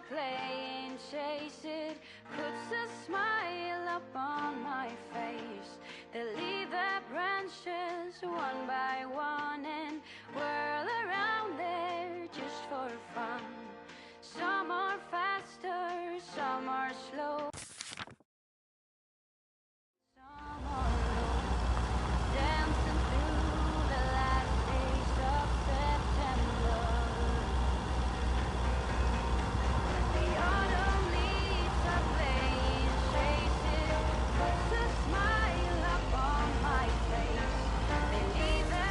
[SPEAKER 7] Playing chase it puts a smile up on my face. They leave their branches one by one and whirl around there just for fun. Some are faster, some are slow. Some are low, dancing through the last days of September. The autumn leaves are playing chases, puts a smile up on my face. They leave their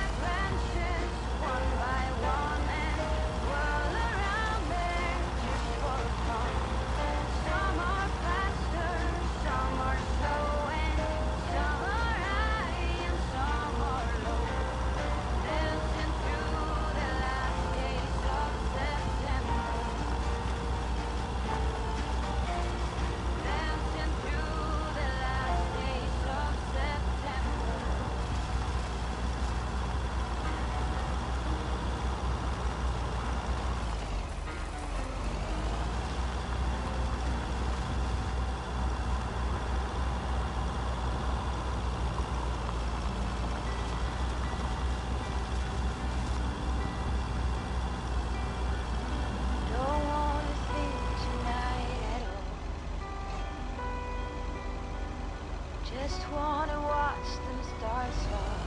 [SPEAKER 7] just wanna watch them stars fall.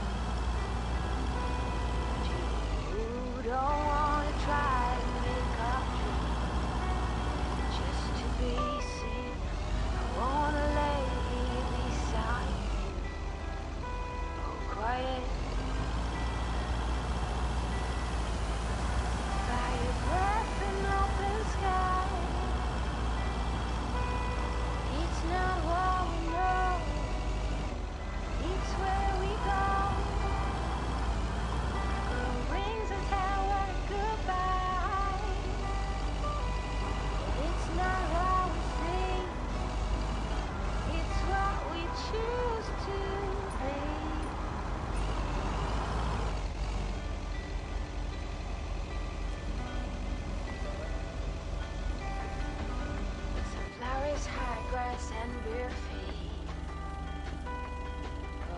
[SPEAKER 7] But you don't wanna try to make our dream just to be seen. I wanna lay beside you, oh quiet. By your breath and open sky. It's not what we know, it's where we go. The rings will tell us goodbye. It's not what we think, it's what we choose to be. Sunflowers, high grass, and bare feet. Oh,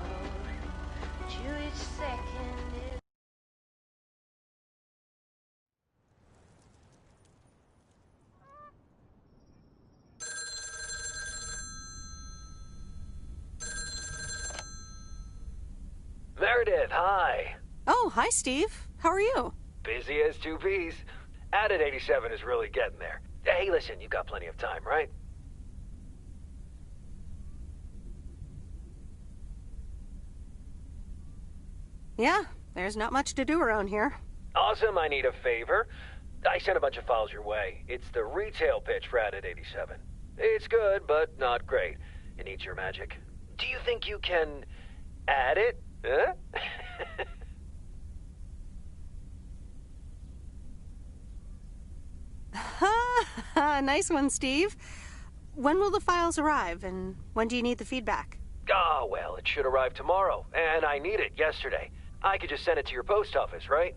[SPEAKER 7] but you each second is.
[SPEAKER 3] Meredith, hi.
[SPEAKER 1] Oh, hi, Steve. How are you?
[SPEAKER 3] Busy as two peas. Added 87 is really getting there. Hey, listen, you got plenty of time, right?
[SPEAKER 1] Yeah, there's not much to do around here.
[SPEAKER 3] Awesome, I need a favor. I sent a bunch of files your way. It's the retail pitch for Added 87. It's good, but not great. It needs your magic. Do you think you can add it? Huh?
[SPEAKER 1] Nice one, Steve. When will the files arrive, and when do you need the feedback?
[SPEAKER 3] Oh, well, it should arrive tomorrow, and I need it yesterday. I could just send it to your post office, right?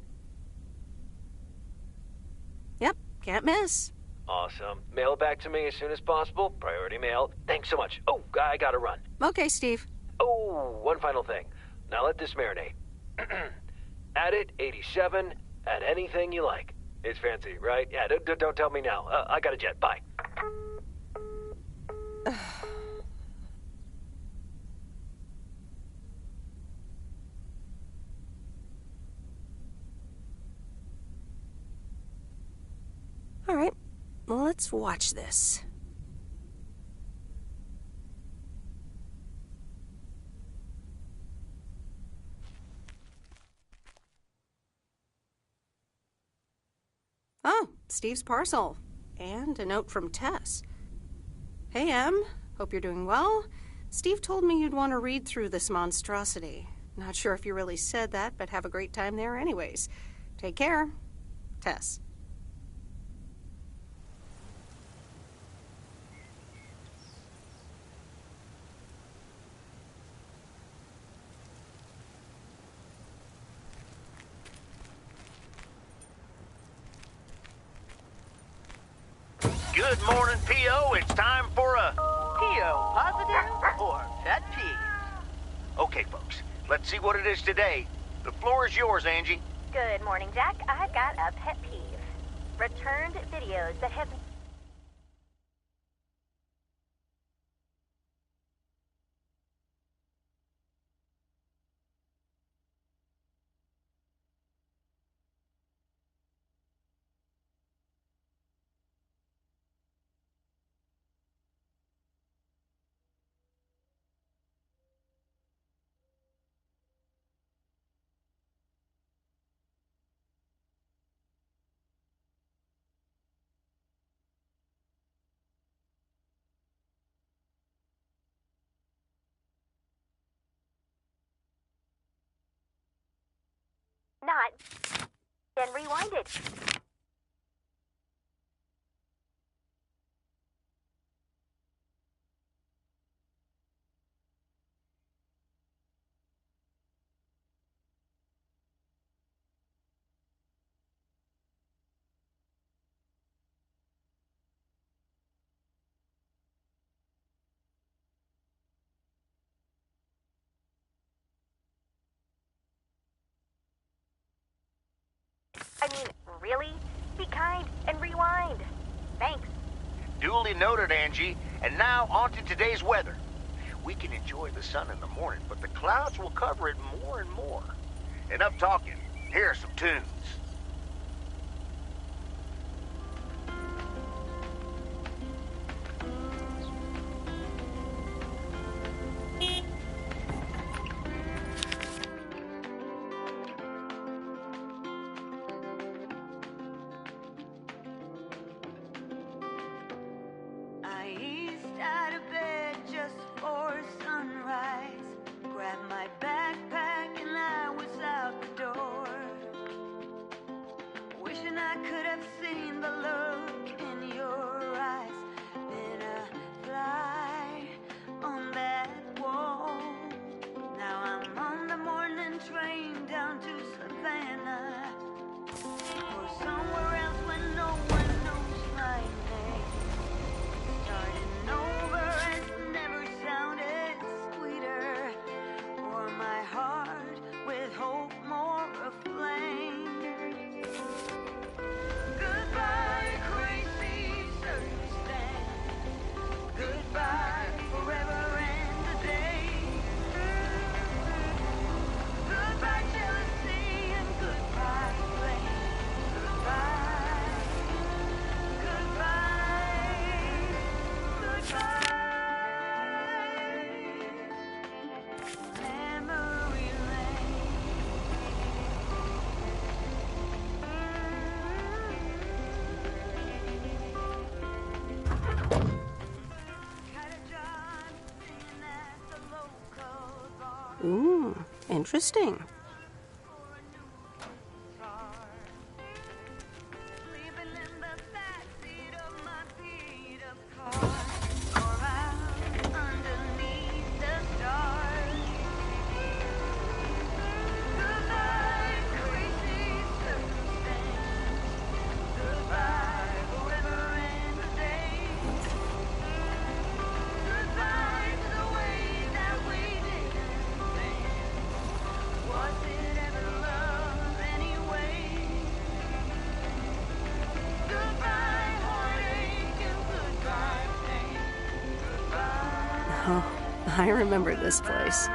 [SPEAKER 1] Yep, can't miss.
[SPEAKER 3] Awesome. Mail it back to me as soon as possible. Priority mail. Thanks so much. Oh, I gotta run.
[SPEAKER 1] Okay, Steve.
[SPEAKER 3] Oh, one final thing. Now let this marinate. Add it, 87, add anything you like. It's fancy, right? Yeah, don't tell me now. I got a jet. Bye.
[SPEAKER 1] All right, well, let's watch this. Oh, Steve's parcel. And a note from Tess. Hey, Em. Hope you're doing well. Steve told me you'd want to read through this monstrosity. Not sure if you really said that, but have a great time there anyways. Take care. Tess.
[SPEAKER 14] Good morning, P.O. It's time for a...
[SPEAKER 15] P.O. positive or pet peeve?
[SPEAKER 14] Okay, folks, let's see what it is today. The floor is yours, Angie.
[SPEAKER 5] Good morning, Jack. I've got a pet peeve. Returned videos that have... not... Then rewind it. I mean, really? Be kind and rewind. Thanks.
[SPEAKER 14] Duly noted, Angie. And now on to today's weather. we can enjoy the sun in the morning, but the clouds will cover it more and more. Enough talking. Here are some tunes.
[SPEAKER 7] I eased out of bed just for sunrise. Grabbed my backpack and I was out the door. Wishing I could have seen the look in your eyes. Been a fly on that wall. Now I'm on the morning train down to Savannah. Or somewhere else when no one knows my name. Starting over has never sounded sweeter, or my heart with hope more aflame. Goodbye, crazy circumstance. Goodbye, forever and a day. Goodbye, jealousy, and goodbye, blame. Goodbye, goodbye, memory lane.
[SPEAKER 1] Ooh, interesting. Oh, I remember this place.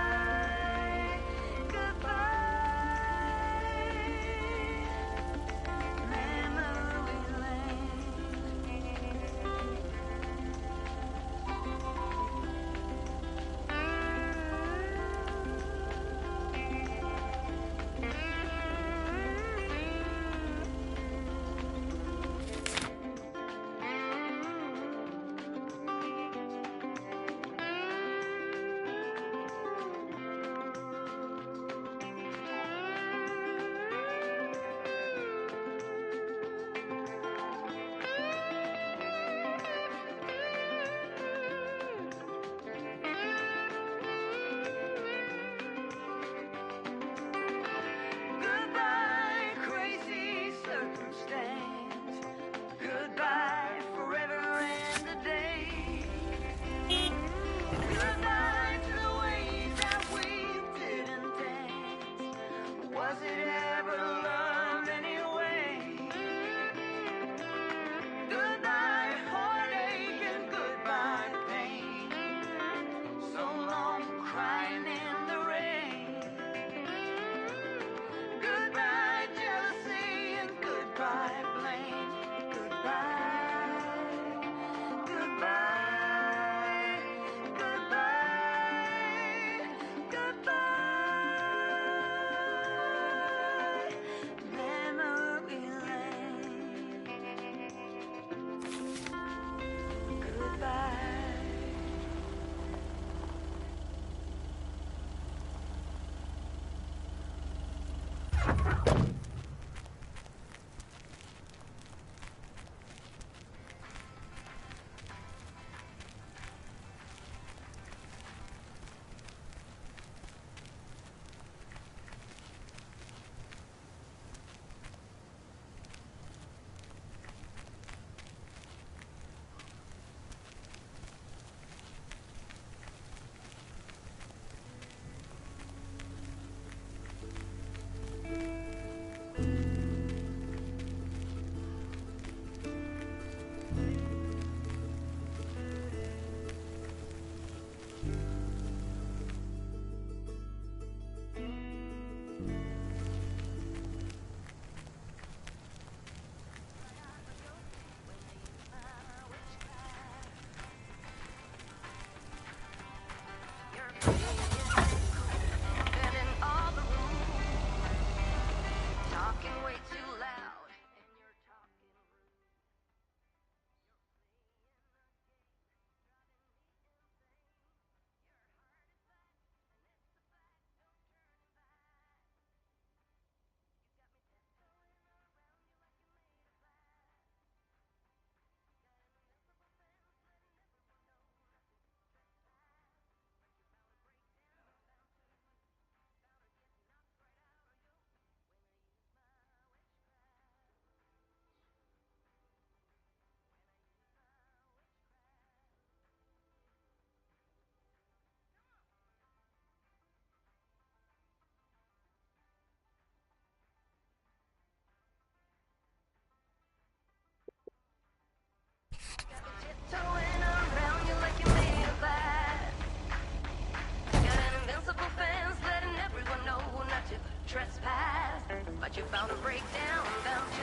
[SPEAKER 7] But you found a breakdown down to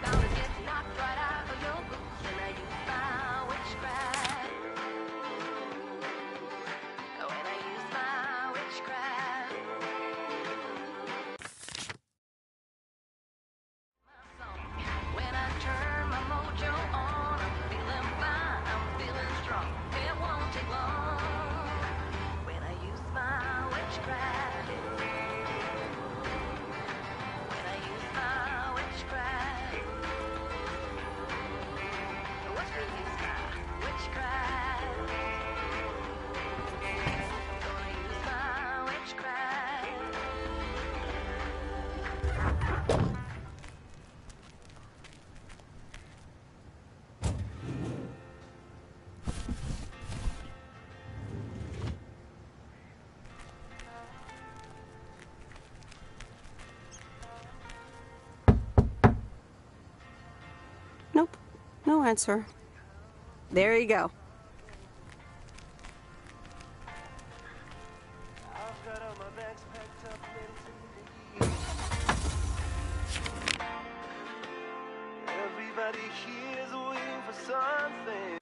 [SPEAKER 7] bound to get knocked right out of your boots, and I use my witchcraft. When I use my witchcraft. When I turn my mojo on, I'm feeling fine, I'm feeling strong. It won't take long. When I use my witchcraft.
[SPEAKER 1] Nope. No answer. There you go.
[SPEAKER 19] Everybody here's waiting for something.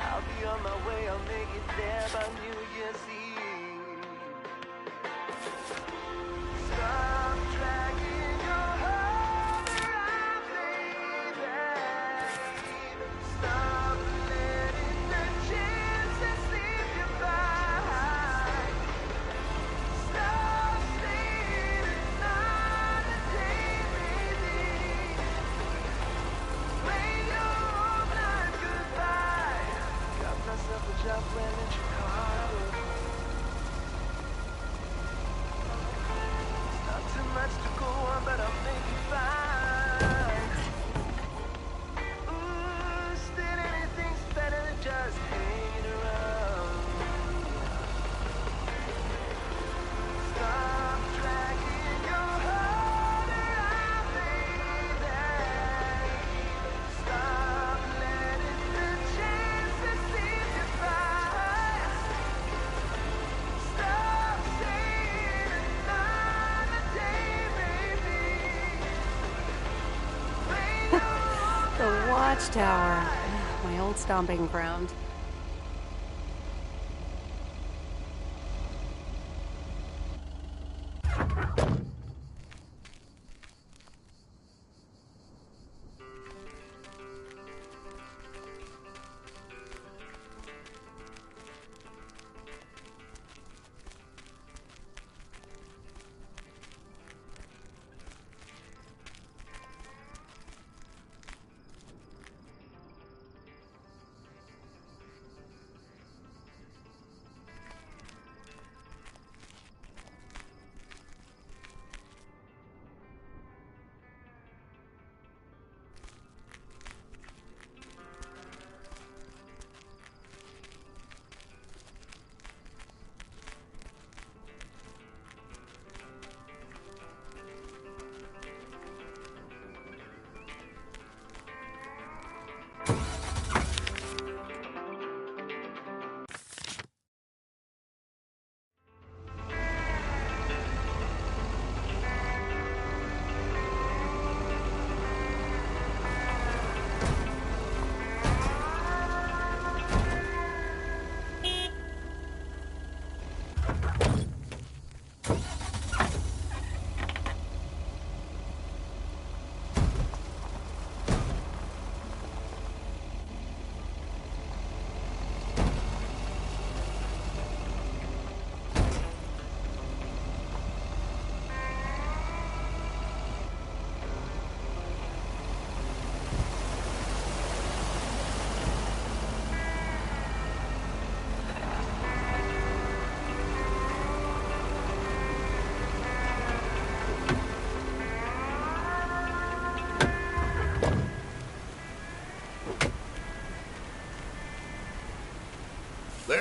[SPEAKER 19] I'll be on my way, I'll make it there by New Year's Eve. Stop dragging your heart around, baby. Stop letting the chances slip you by. Stop saying another day, baby. Wave your own life goodbye. Got myself a job plan in Chicago. Not too much to go on, but I'll make it fine. Ooh, still anything's better than just hanging around. Stop dragging your heart around, baby. Stop letting the chances slip you by. Stop saying another day, baby.
[SPEAKER 1] The Watchtower. My old stomping ground.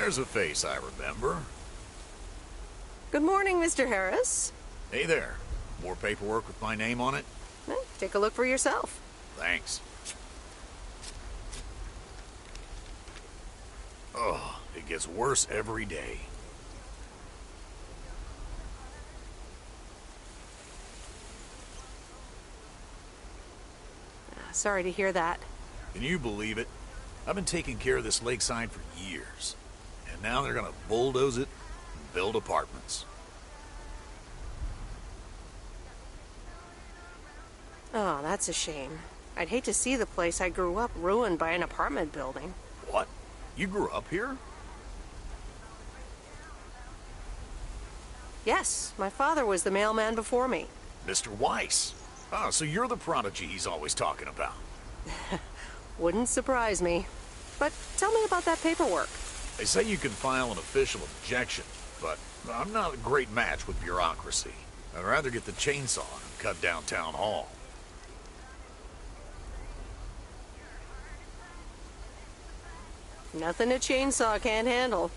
[SPEAKER 11] There's a face I remember.
[SPEAKER 1] Good morning, Mr. Harris.
[SPEAKER 11] Hey there. More paperwork with my name on it?
[SPEAKER 1] Take a look for yourself.
[SPEAKER 11] Thanks. Oh, it gets worse every day.
[SPEAKER 1] Sorry to hear that.
[SPEAKER 11] Can you believe it? I've been taking care of this lakeside for years. And now they're gonna bulldoze it and build apartments.
[SPEAKER 1] Oh, that's a shame. I'd hate to see the place I grew up ruined by an apartment building.
[SPEAKER 11] What? You grew up here?
[SPEAKER 1] Yes, my father was the mailman before me.
[SPEAKER 11] Mr. Weiss. Oh, so you're the prodigy he's always talking about.
[SPEAKER 1] Wouldn't surprise me. But tell me about that paperwork.
[SPEAKER 11] They say you can file an official objection, but I'm not a great match with bureaucracy. I'd rather get the chainsaw and cut down Town Hall.
[SPEAKER 1] Nothing a chainsaw can't handle.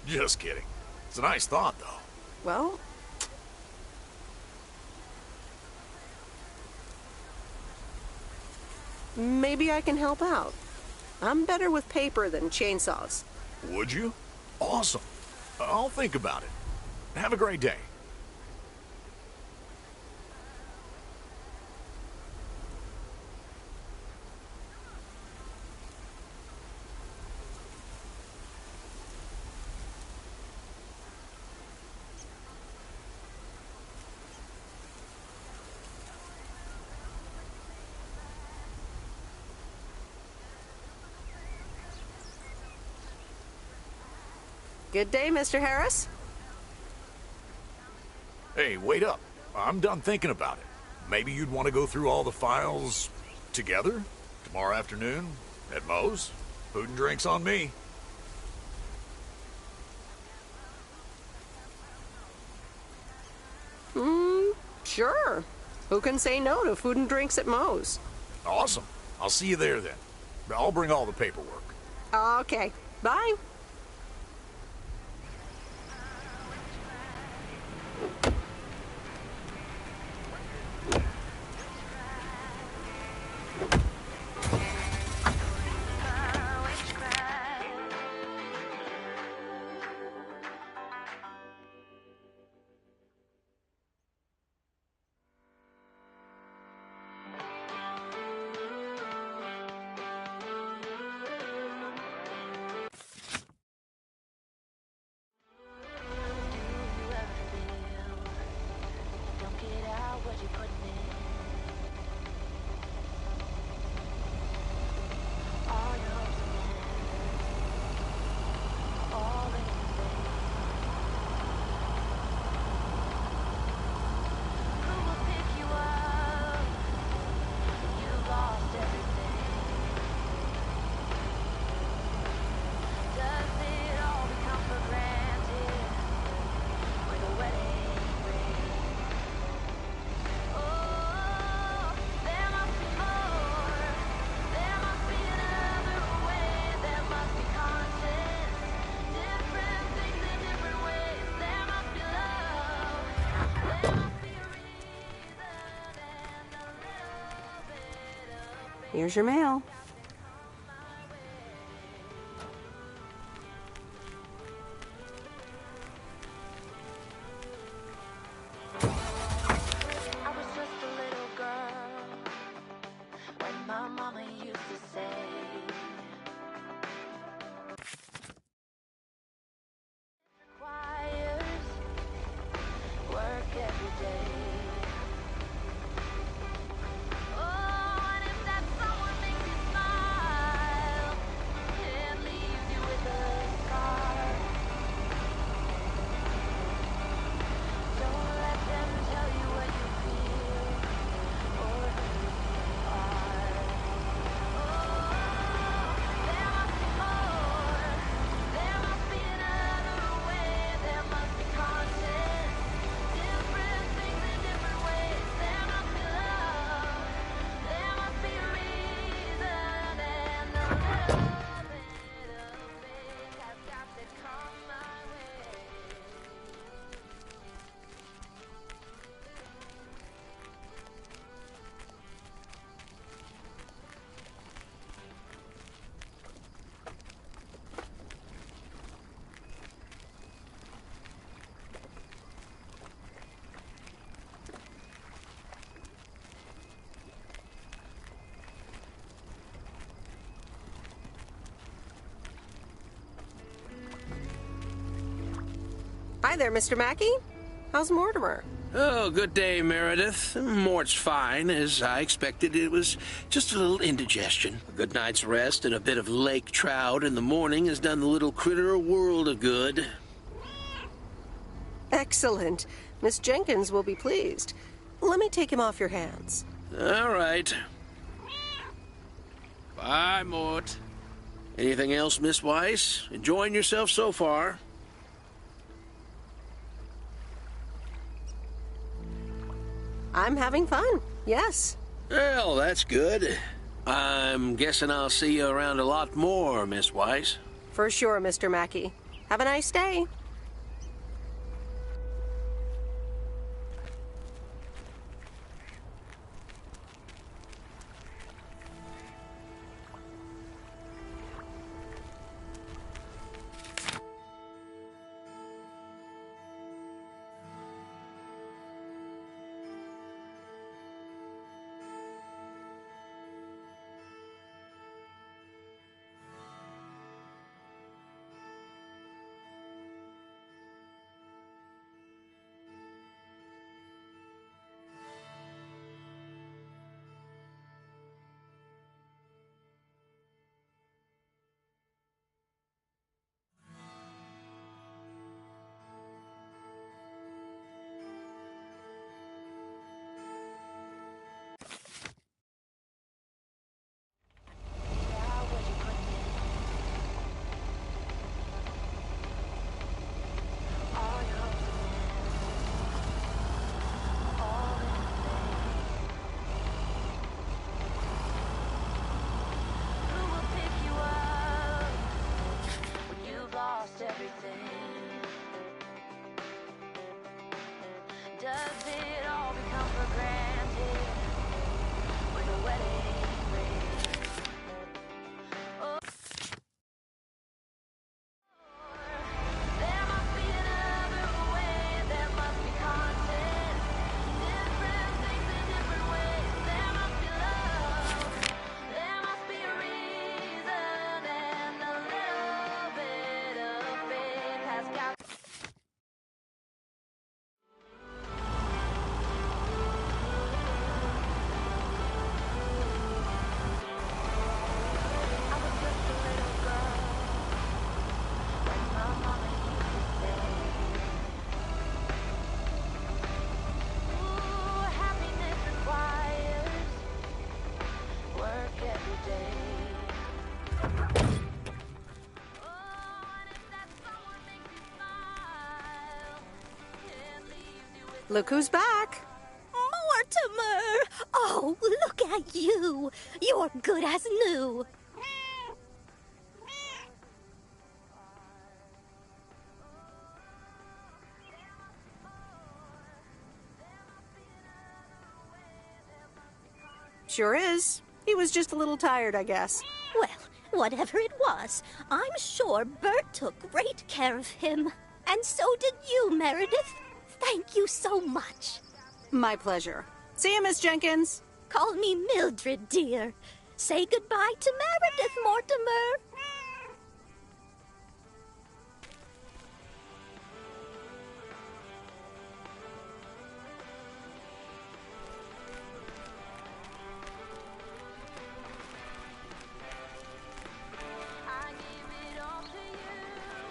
[SPEAKER 11] Just kidding. It's a nice thought, though.
[SPEAKER 1] Well, maybe I can help out. I'm better with paper than chainsaws.
[SPEAKER 11] Would you? Awesome. I'll think about it. Have a great day.
[SPEAKER 1] Good day, Mr. Harris.
[SPEAKER 11] Hey, wait up. I'm done thinking about it. Maybe you'd want to go through all the files together? Tomorrow afternoon? At Moe's? Food and drinks on me.
[SPEAKER 1] Sure. Who can say no to food and drinks at Moe's?
[SPEAKER 11] Awesome. I'll see you there then. I'll bring all the paperwork.
[SPEAKER 1] Okay. Bye. Here's your mail.
[SPEAKER 7] I was just a little girl when my mama used to say, requires work every day. Oh, and if that someone makes you smile,
[SPEAKER 21] Hi there, Mr. Mackey. How's Mortimer?
[SPEAKER 18] Oh, good day, Meredith. Mort's fine. As I expected, it was just a little indigestion. A good night's rest and a bit of lake trout in the morning has done the little critter a world of good.
[SPEAKER 21] Excellent. Miss Jenkins will be pleased. Let me take him off your hands.
[SPEAKER 18] All right. Bye, Mort. Anything else, Miss Weiss? Enjoying yourself so far?
[SPEAKER 21] I'm having fun, yes.
[SPEAKER 18] Well, that's good. I'm guessing I'll see you around a lot more, Miss Weiss.
[SPEAKER 21] For sure, Mr. Mackey. Have a nice day. Look who's back.
[SPEAKER 9] Mortimer! Oh, look at you. You're good as new.
[SPEAKER 21] Sure is. He was just a little tired, I guess.
[SPEAKER 9] Well, whatever it was, I'm sure Bert took great care of him. And so did you, Meredith. Thank you so much.
[SPEAKER 1] My pleasure. See you, Miss Jenkins.
[SPEAKER 9] Call me Mildred, dear. Say goodbye to Meredith, Mortimer.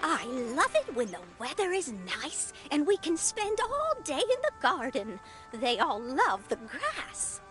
[SPEAKER 9] I love it when the weather is nice and we can spend all day in the garden. They all love the grass.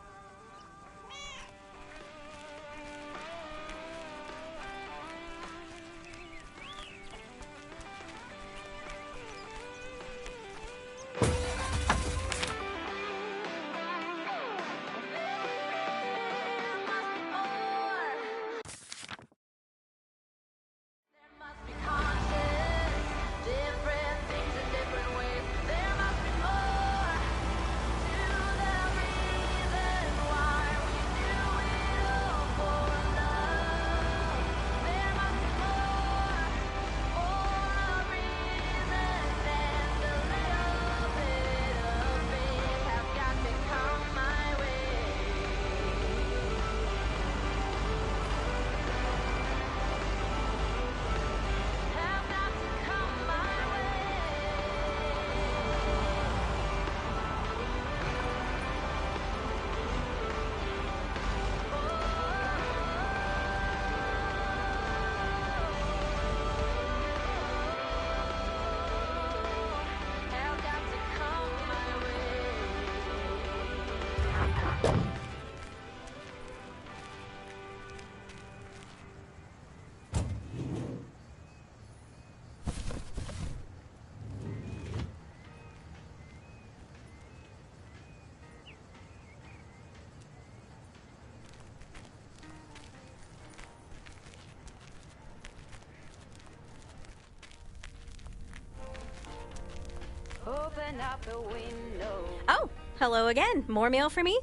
[SPEAKER 7] Open up the window.
[SPEAKER 16] Oh, hello again. More mail for me?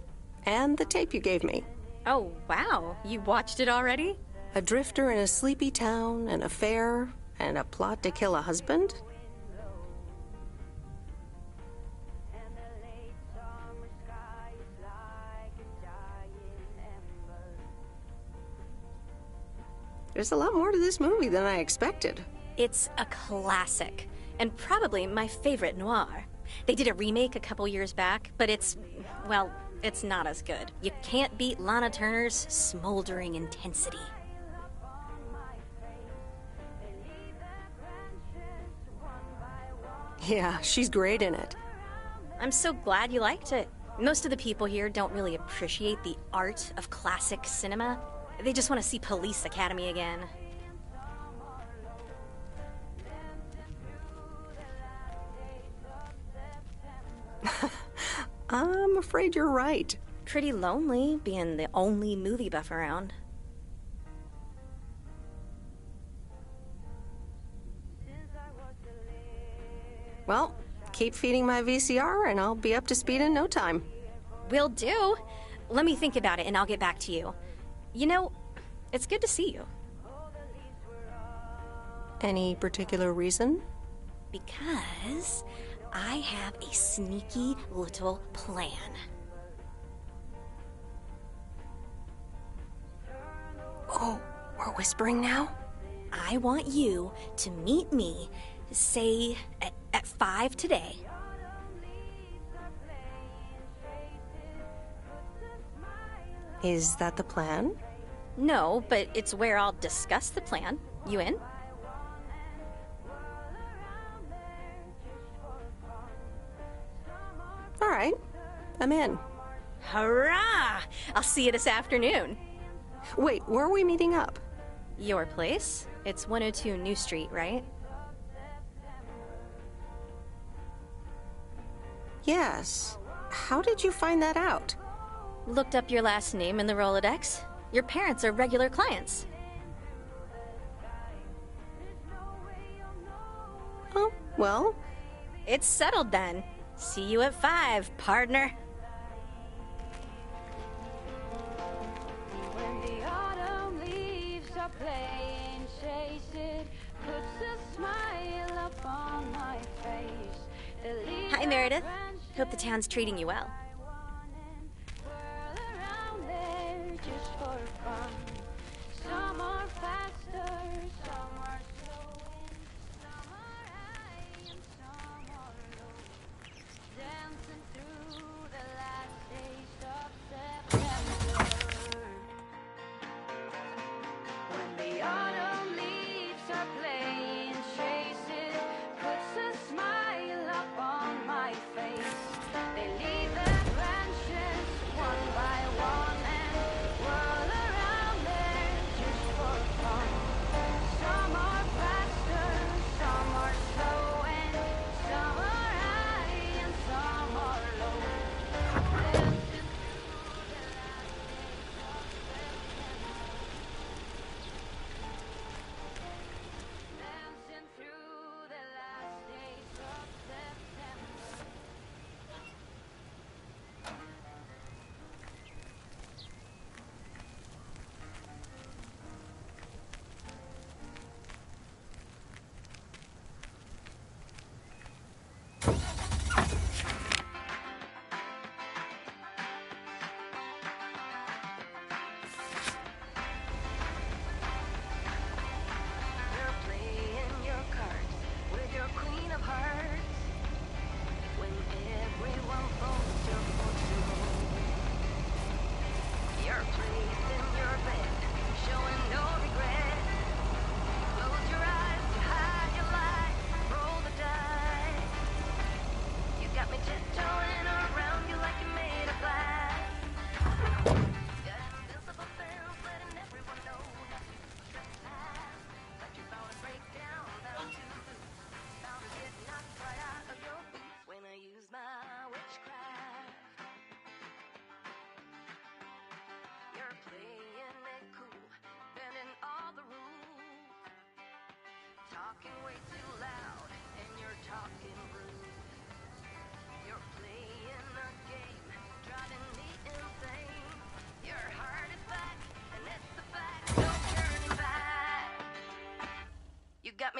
[SPEAKER 1] And the tape you gave me.
[SPEAKER 16] Oh, wow. You watched it already?
[SPEAKER 1] A drifter in a sleepy town, an affair, and a plot to kill a husband? There's a lot more to this movie than I expected.
[SPEAKER 16] It's a classic, and probably my favorite noir. They did a remake a couple years back, but it's not as good. You can't beat Lana Turner's smoldering intensity.
[SPEAKER 1] Yeah, she's great in it.
[SPEAKER 16] I'm so glad you liked it. Most of the people here don't really appreciate the art of classic cinema. They just want to see Police Academy again.
[SPEAKER 1] I'm afraid you're right.
[SPEAKER 16] Pretty lonely being the only movie buff around.
[SPEAKER 1] Well, keep feeding my VCR and I'll be up to speed in no time.
[SPEAKER 16] Will do. Let me think about it and I'll get back to you. You know, it's good to see you.
[SPEAKER 1] Any particular reason?
[SPEAKER 16] Because I have a sneaky little plan.
[SPEAKER 1] Oh, we're whispering now?
[SPEAKER 16] I want you to meet me, say, at 5 today.
[SPEAKER 1] Is that the plan?
[SPEAKER 16] No, but it's where I'll discuss the plan. You in?
[SPEAKER 1] All right, I'm in.
[SPEAKER 16] Hurrah! I'll see you this afternoon.
[SPEAKER 1] Wait, where are we meeting up?
[SPEAKER 16] Your place? It's 102 New Street, right?
[SPEAKER 1] Yes. How did you find that out?
[SPEAKER 16] Looked up your last name in the Rolodex. Your parents are regular clients.
[SPEAKER 1] Oh, well.
[SPEAKER 16] It's settled then. See you at 5, partner.
[SPEAKER 7] When the autumn leaves are playing chase, it puts a smile upon my face.
[SPEAKER 16] Hi, Meredith. Hope the town's treating you well.
[SPEAKER 7] Around there just for fun. Some are faster, some are slowing, some are high and some are low. Dancing through the last days of September. When the autumn leaves are playing chase, it puts a smile up on my face. They leave their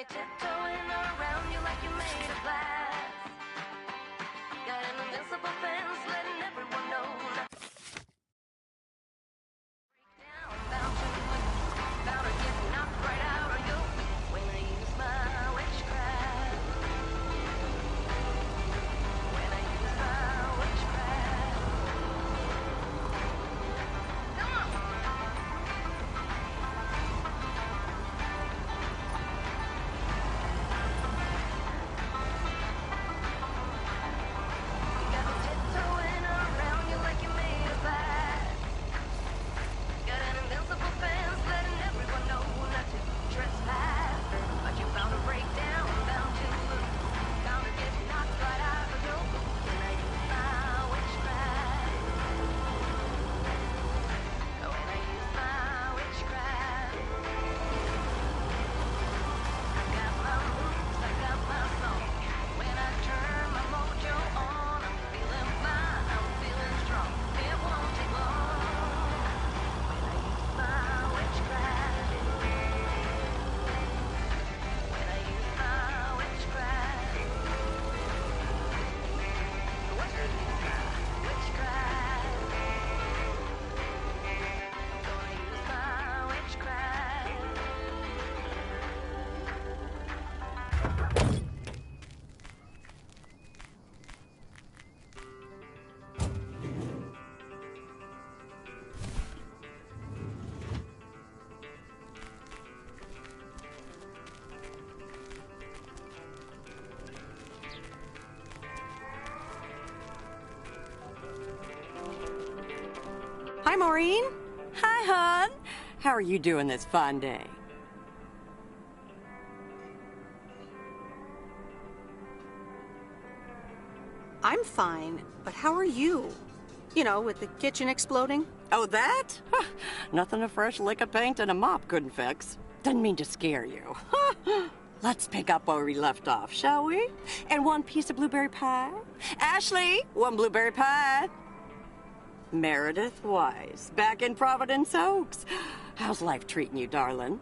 [SPEAKER 7] me tiptoeing around you like you made of glass. Got an invincible fence letting everyone know. Bound to get knocked right out of you when I use my witchcraft. When I use my witchcraft. Come on. You got me tiptoeing around you like you made of glass. Got an invincible fence letting everyone know not to trespass. But you're bound to break down, bound to get knocked right out of you when I use my witchcraft. When I use my witchcraft. I got my moves, I got my song. When I turn my mojo on, I'm feeling fine, I'm feeling strong. It won't take long. My witchcraft. When I use my witchcraft. Witchcraft. Gonna use my witchcraft.
[SPEAKER 1] Hi, Maureen.
[SPEAKER 8] Hi, hon. How are you doing this fine day?
[SPEAKER 1] I'm fine, but how are you? You know, with the kitchen exploding?
[SPEAKER 8] Oh, that? Huh, nothing a fresh lick of paint and a mop couldn't fix. Didn't mean to scare you. Let's pick up where we left off, shall we? And one piece of blueberry pie? Ashley, one blueberry pie. Meredith Wise, back in Providence Oaks. How's life treating you, darling?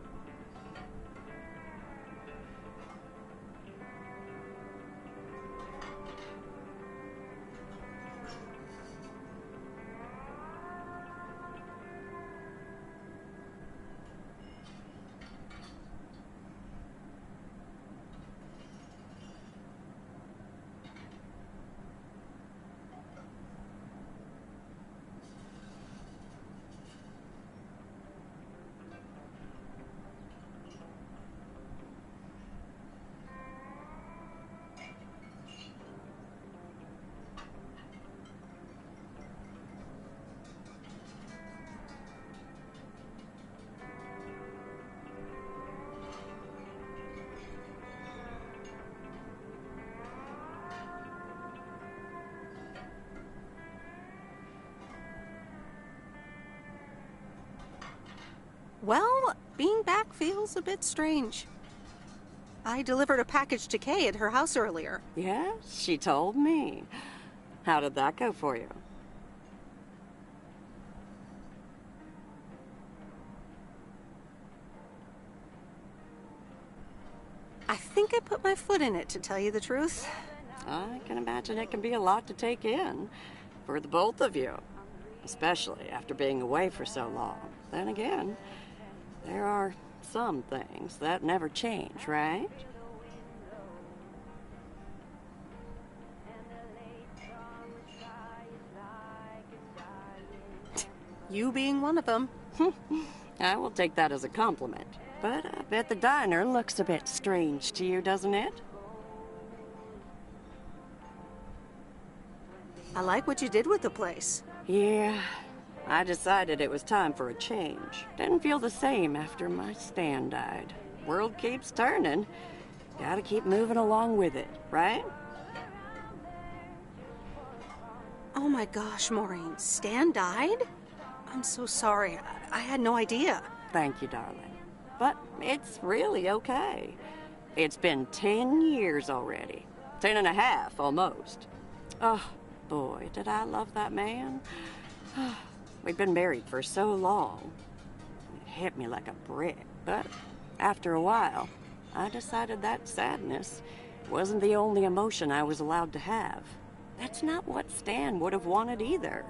[SPEAKER 1] Well, being back feels a bit strange. I delivered a package to Kay at her house earlier.
[SPEAKER 8] Yes, she told me. How did that go for you?
[SPEAKER 1] I think I put my foot in it, to tell you the truth.
[SPEAKER 8] I can imagine it can be a lot to take in for the both of you, especially after being away for so long. Then again, there are some things that never change, right?
[SPEAKER 1] You being one of them.
[SPEAKER 8] I will take that as a compliment. But I bet the diner looks a bit strange to you, doesn't it?
[SPEAKER 1] I like what you did with the place.
[SPEAKER 8] Yeah, I decided it was time for a change. Didn't feel the same after my Stan died. World keeps turning. Gotta keep moving along with it, right?
[SPEAKER 1] Oh my gosh, Maureen, Stan died? I'm so sorry. I had no idea.
[SPEAKER 8] Thank you, darling. But it's really okay. It's been 10 years already. 10 and a half, almost. Oh, boy, did I love that man. We'd been married for so long. It hit me like a brick. But after a while, I decided that sadness wasn't the only emotion I was allowed to have. That's not what Stan would have wanted either.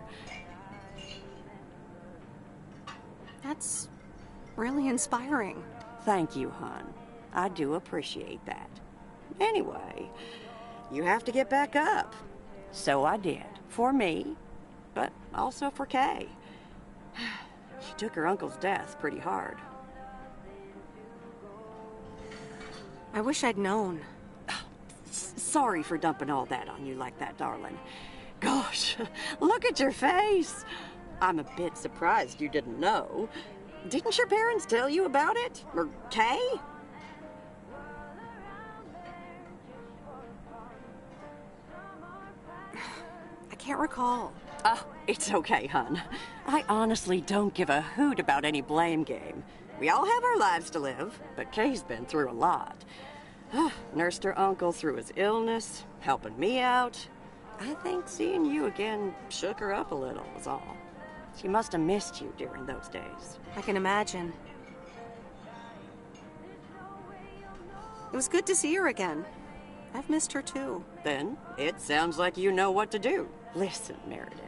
[SPEAKER 1] That's really inspiring.
[SPEAKER 8] Thank you, hon. I do appreciate that. Anyway, you have to get back up. So I did. For me, but also for Kay. She took her uncle's death pretty hard.
[SPEAKER 1] I wish I'd known.
[SPEAKER 8] Sorry for dumping all that on you like that, darling. Gosh, look at your face. I'm a bit surprised you didn't know. Didn't your parents tell you about it? Or Kay?
[SPEAKER 1] I can't recall.
[SPEAKER 8] Oh, it's okay, hon. I honestly don't give a hoot about any blame game. We all have our lives to live, but Kay's been through a lot. Nursed her uncle through his illness, helping me out. I think seeing you again shook her up a little, was all. She must have missed you during those days.
[SPEAKER 1] I can imagine. It was good to see her again. I've missed her too.
[SPEAKER 8] Then it sounds like you know what to do. Listen, Meredith.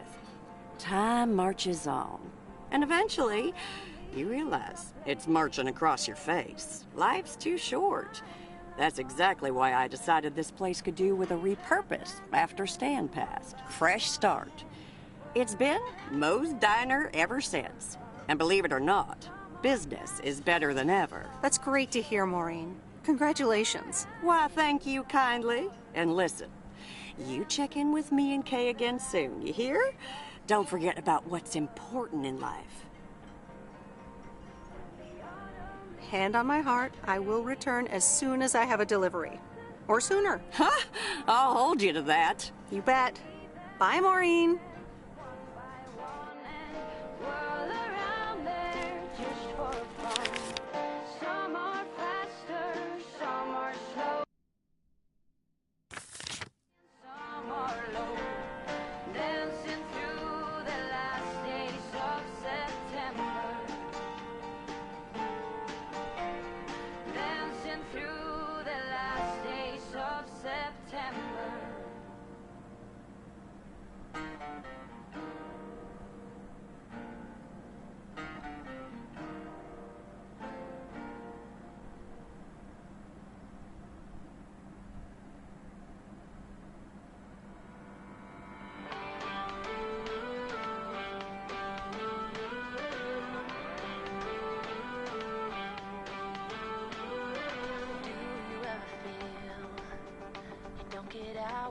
[SPEAKER 8] Time marches on. And eventually, you realize it's marching across your face. Life's too short. That's exactly why I decided this place could do with a repurpose after Stan passed. Fresh start. It's been Moe's Diner ever since. And believe it or not, business is better than ever.
[SPEAKER 1] That's great to hear, Maureen. Congratulations.
[SPEAKER 8] Why, thank you kindly. And listen, you check in with me and Kay again soon, you hear? Don't forget about what's important in life.
[SPEAKER 1] Hand on my heart, I will return as soon as I have a delivery. Or sooner.
[SPEAKER 8] Huh? I'll hold you to that.
[SPEAKER 1] You bet. Bye, Maureen.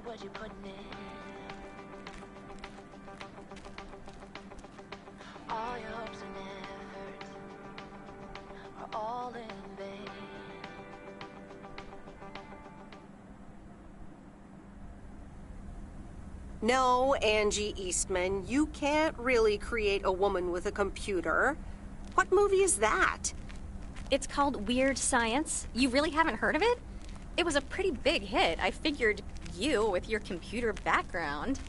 [SPEAKER 10] What you putting in? All your hopes and efforts are all in vain.
[SPEAKER 1] No, Angie Eastman, you can't really create a woman with a computer. What movie is that?
[SPEAKER 16] It's called Weird Science. You really haven't heard of it? It was a pretty big hit. I figured you, with your computer background.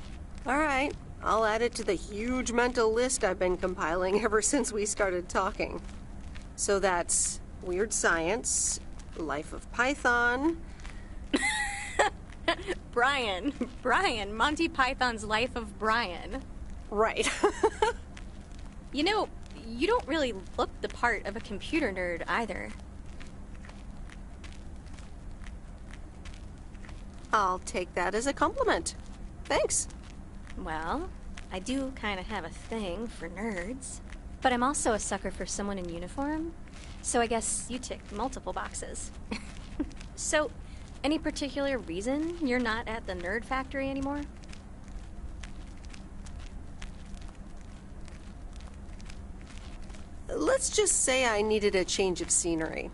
[SPEAKER 1] All right, I'll add it to the huge mental list I've been compiling ever since we started talking. So that's Weird Science, Life of Python.
[SPEAKER 16] Brian, Monty Python's Life of Brian.
[SPEAKER 1] Right.
[SPEAKER 16] You know, you don't really look the part of a computer nerd either.
[SPEAKER 1] I'll take that as a compliment. Thanks.
[SPEAKER 16] Well, I do kind of have a thing for nerds. But I'm also a sucker for someone in uniform, so I guess you tick multiple boxes. So, any particular reason you're not at the Nerd Factory anymore?
[SPEAKER 1] Let's just say I needed a change of scenery.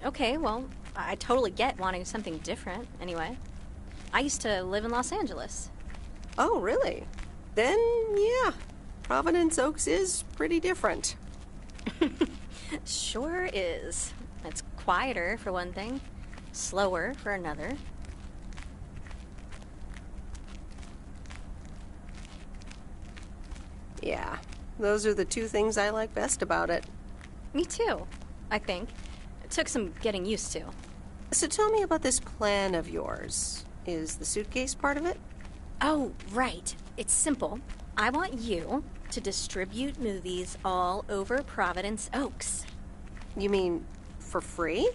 [SPEAKER 16] Okay, well, I totally get wanting something different, anyway. I used to live in Los Angeles.
[SPEAKER 1] Oh, really? Then, yeah. Providence Oaks is pretty different.
[SPEAKER 16] Sure is. It's quieter, for one thing. Slower, for another.
[SPEAKER 1] Yeah, those are the two things I like best about it.
[SPEAKER 16] Me too, I think. It took some getting used to.
[SPEAKER 21] So tell me about this plan of yours. Is the suitcase part of it?
[SPEAKER 16] Oh, right. It's simple. I want you to distribute movies all over Providence Oaks.
[SPEAKER 21] You mean for free?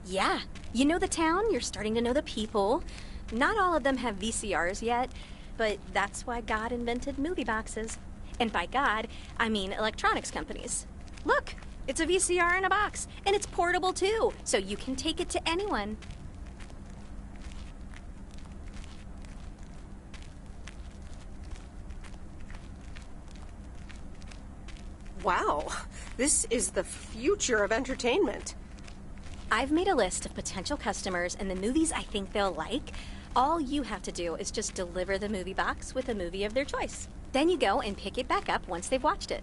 [SPEAKER 16] Yeah. You know the town, you're starting to know the people. Not all of them have VCRs yet, but that's why God invented movie boxes. And by God, I mean electronics companies. Look, it's a VCR in a box, and it's portable too, so you can take it to anyone.
[SPEAKER 21] Wow, this is the future of entertainment.
[SPEAKER 16] I've made a list of potential customers and the movies I think they'll like. All you have to do is just deliver the movie box with a movie of their choice. Then you go and pick it back up once they've watched it.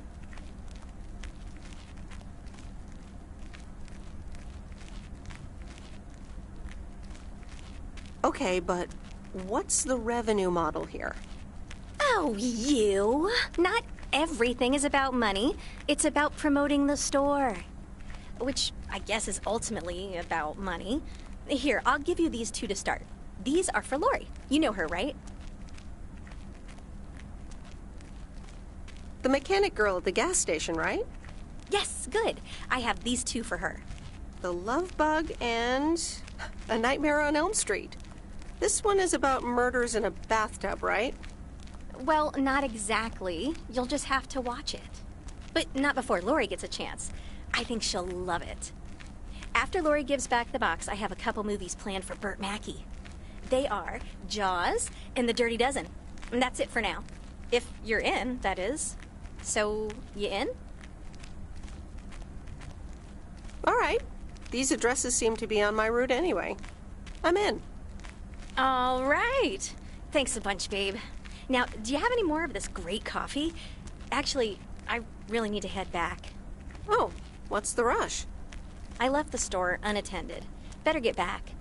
[SPEAKER 21] Okay, but what's the revenue model here?
[SPEAKER 16] Oh, you! Not everything is about money. It's about promoting the store. Which I guess is ultimately about money. Here, I'll give you these two to start. These are for Lori. You know her, right?
[SPEAKER 21] The mechanic girl at the gas station, right?
[SPEAKER 16] Yes, good. I have these two for her.
[SPEAKER 21] The Love Bug and A Nightmare on Elm Street. This one is about murders in a bathtub, right?
[SPEAKER 16] Well, not exactly. You'll just have to watch it. But not before Lori gets a chance. I think she'll love it. After Lori gives back the box, I have a couple movies planned for Burt Mackey. They are Jaws and The Dirty Dozen. And that's it for now. If you're in, that is. So, you in?
[SPEAKER 21] All right. These addresses seem to be on my route anyway. I'm in.
[SPEAKER 16] All right. Thanks a bunch, babe. Now, do you have any more of this great coffee? Actually, I really need to head back.
[SPEAKER 21] Oh, what's the rush?
[SPEAKER 16] I left the store unattended. Better get back.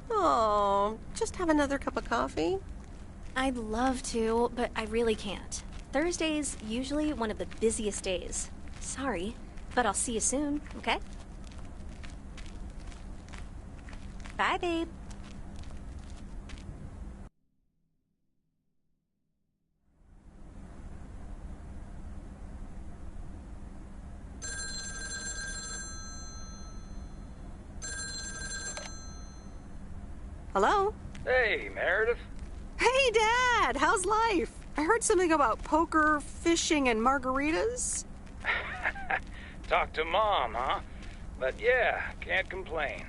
[SPEAKER 21] Oh, just have another cup of coffee?
[SPEAKER 16] I'd love to, but I really can't. Thursday's usually one of the busiest days. Sorry, but I'll see you soon, okay? Bye, babe.
[SPEAKER 21] Hello?
[SPEAKER 15] Hey, Meredith.
[SPEAKER 21] Hey, Dad! How's life? I heard something about poker, fishing, and margaritas.
[SPEAKER 15] Talk to Mom, huh? But yeah, can't complain.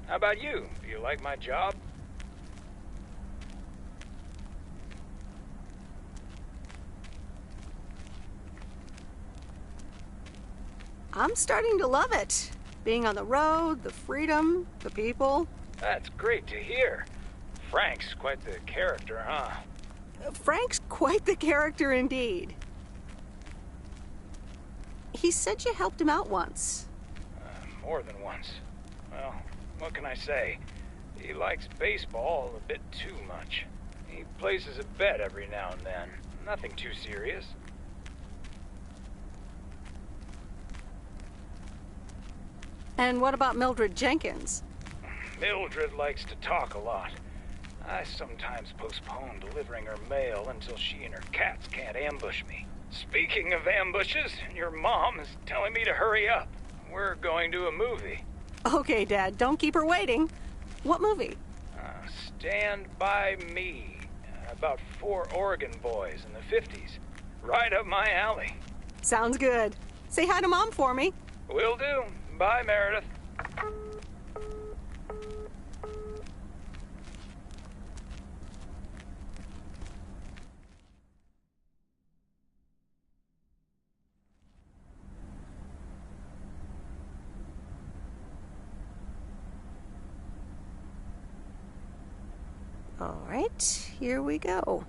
[SPEAKER 15] How about you? Do you like my job?
[SPEAKER 21] I'm starting to love it. Being on the road, the freedom, the people.
[SPEAKER 15] That's great to hear. Frank's quite the character, huh?
[SPEAKER 21] Frank's quite the character indeed. He said you helped him out once.
[SPEAKER 15] More than once. Well, what can I say? He likes baseball a bit too much. He places a bet every now and then. Nothing too serious.
[SPEAKER 21] And what about Mildred Jenkins?
[SPEAKER 15] Mildred likes to talk a lot. I sometimes postpone delivering her mail until she and her cats can't ambush me. Speaking of ambushes, your mom is telling me to hurry up. We're going to a movie.
[SPEAKER 21] Okay, Dad, don't keep her waiting. What movie?
[SPEAKER 15] Stand By Me. About 4 Oregon boys in the 50s. Right up my alley.
[SPEAKER 21] Sounds good. Say hi to Mom for me.
[SPEAKER 15] Will do. Bye, Meredith.
[SPEAKER 21] All right, here we go.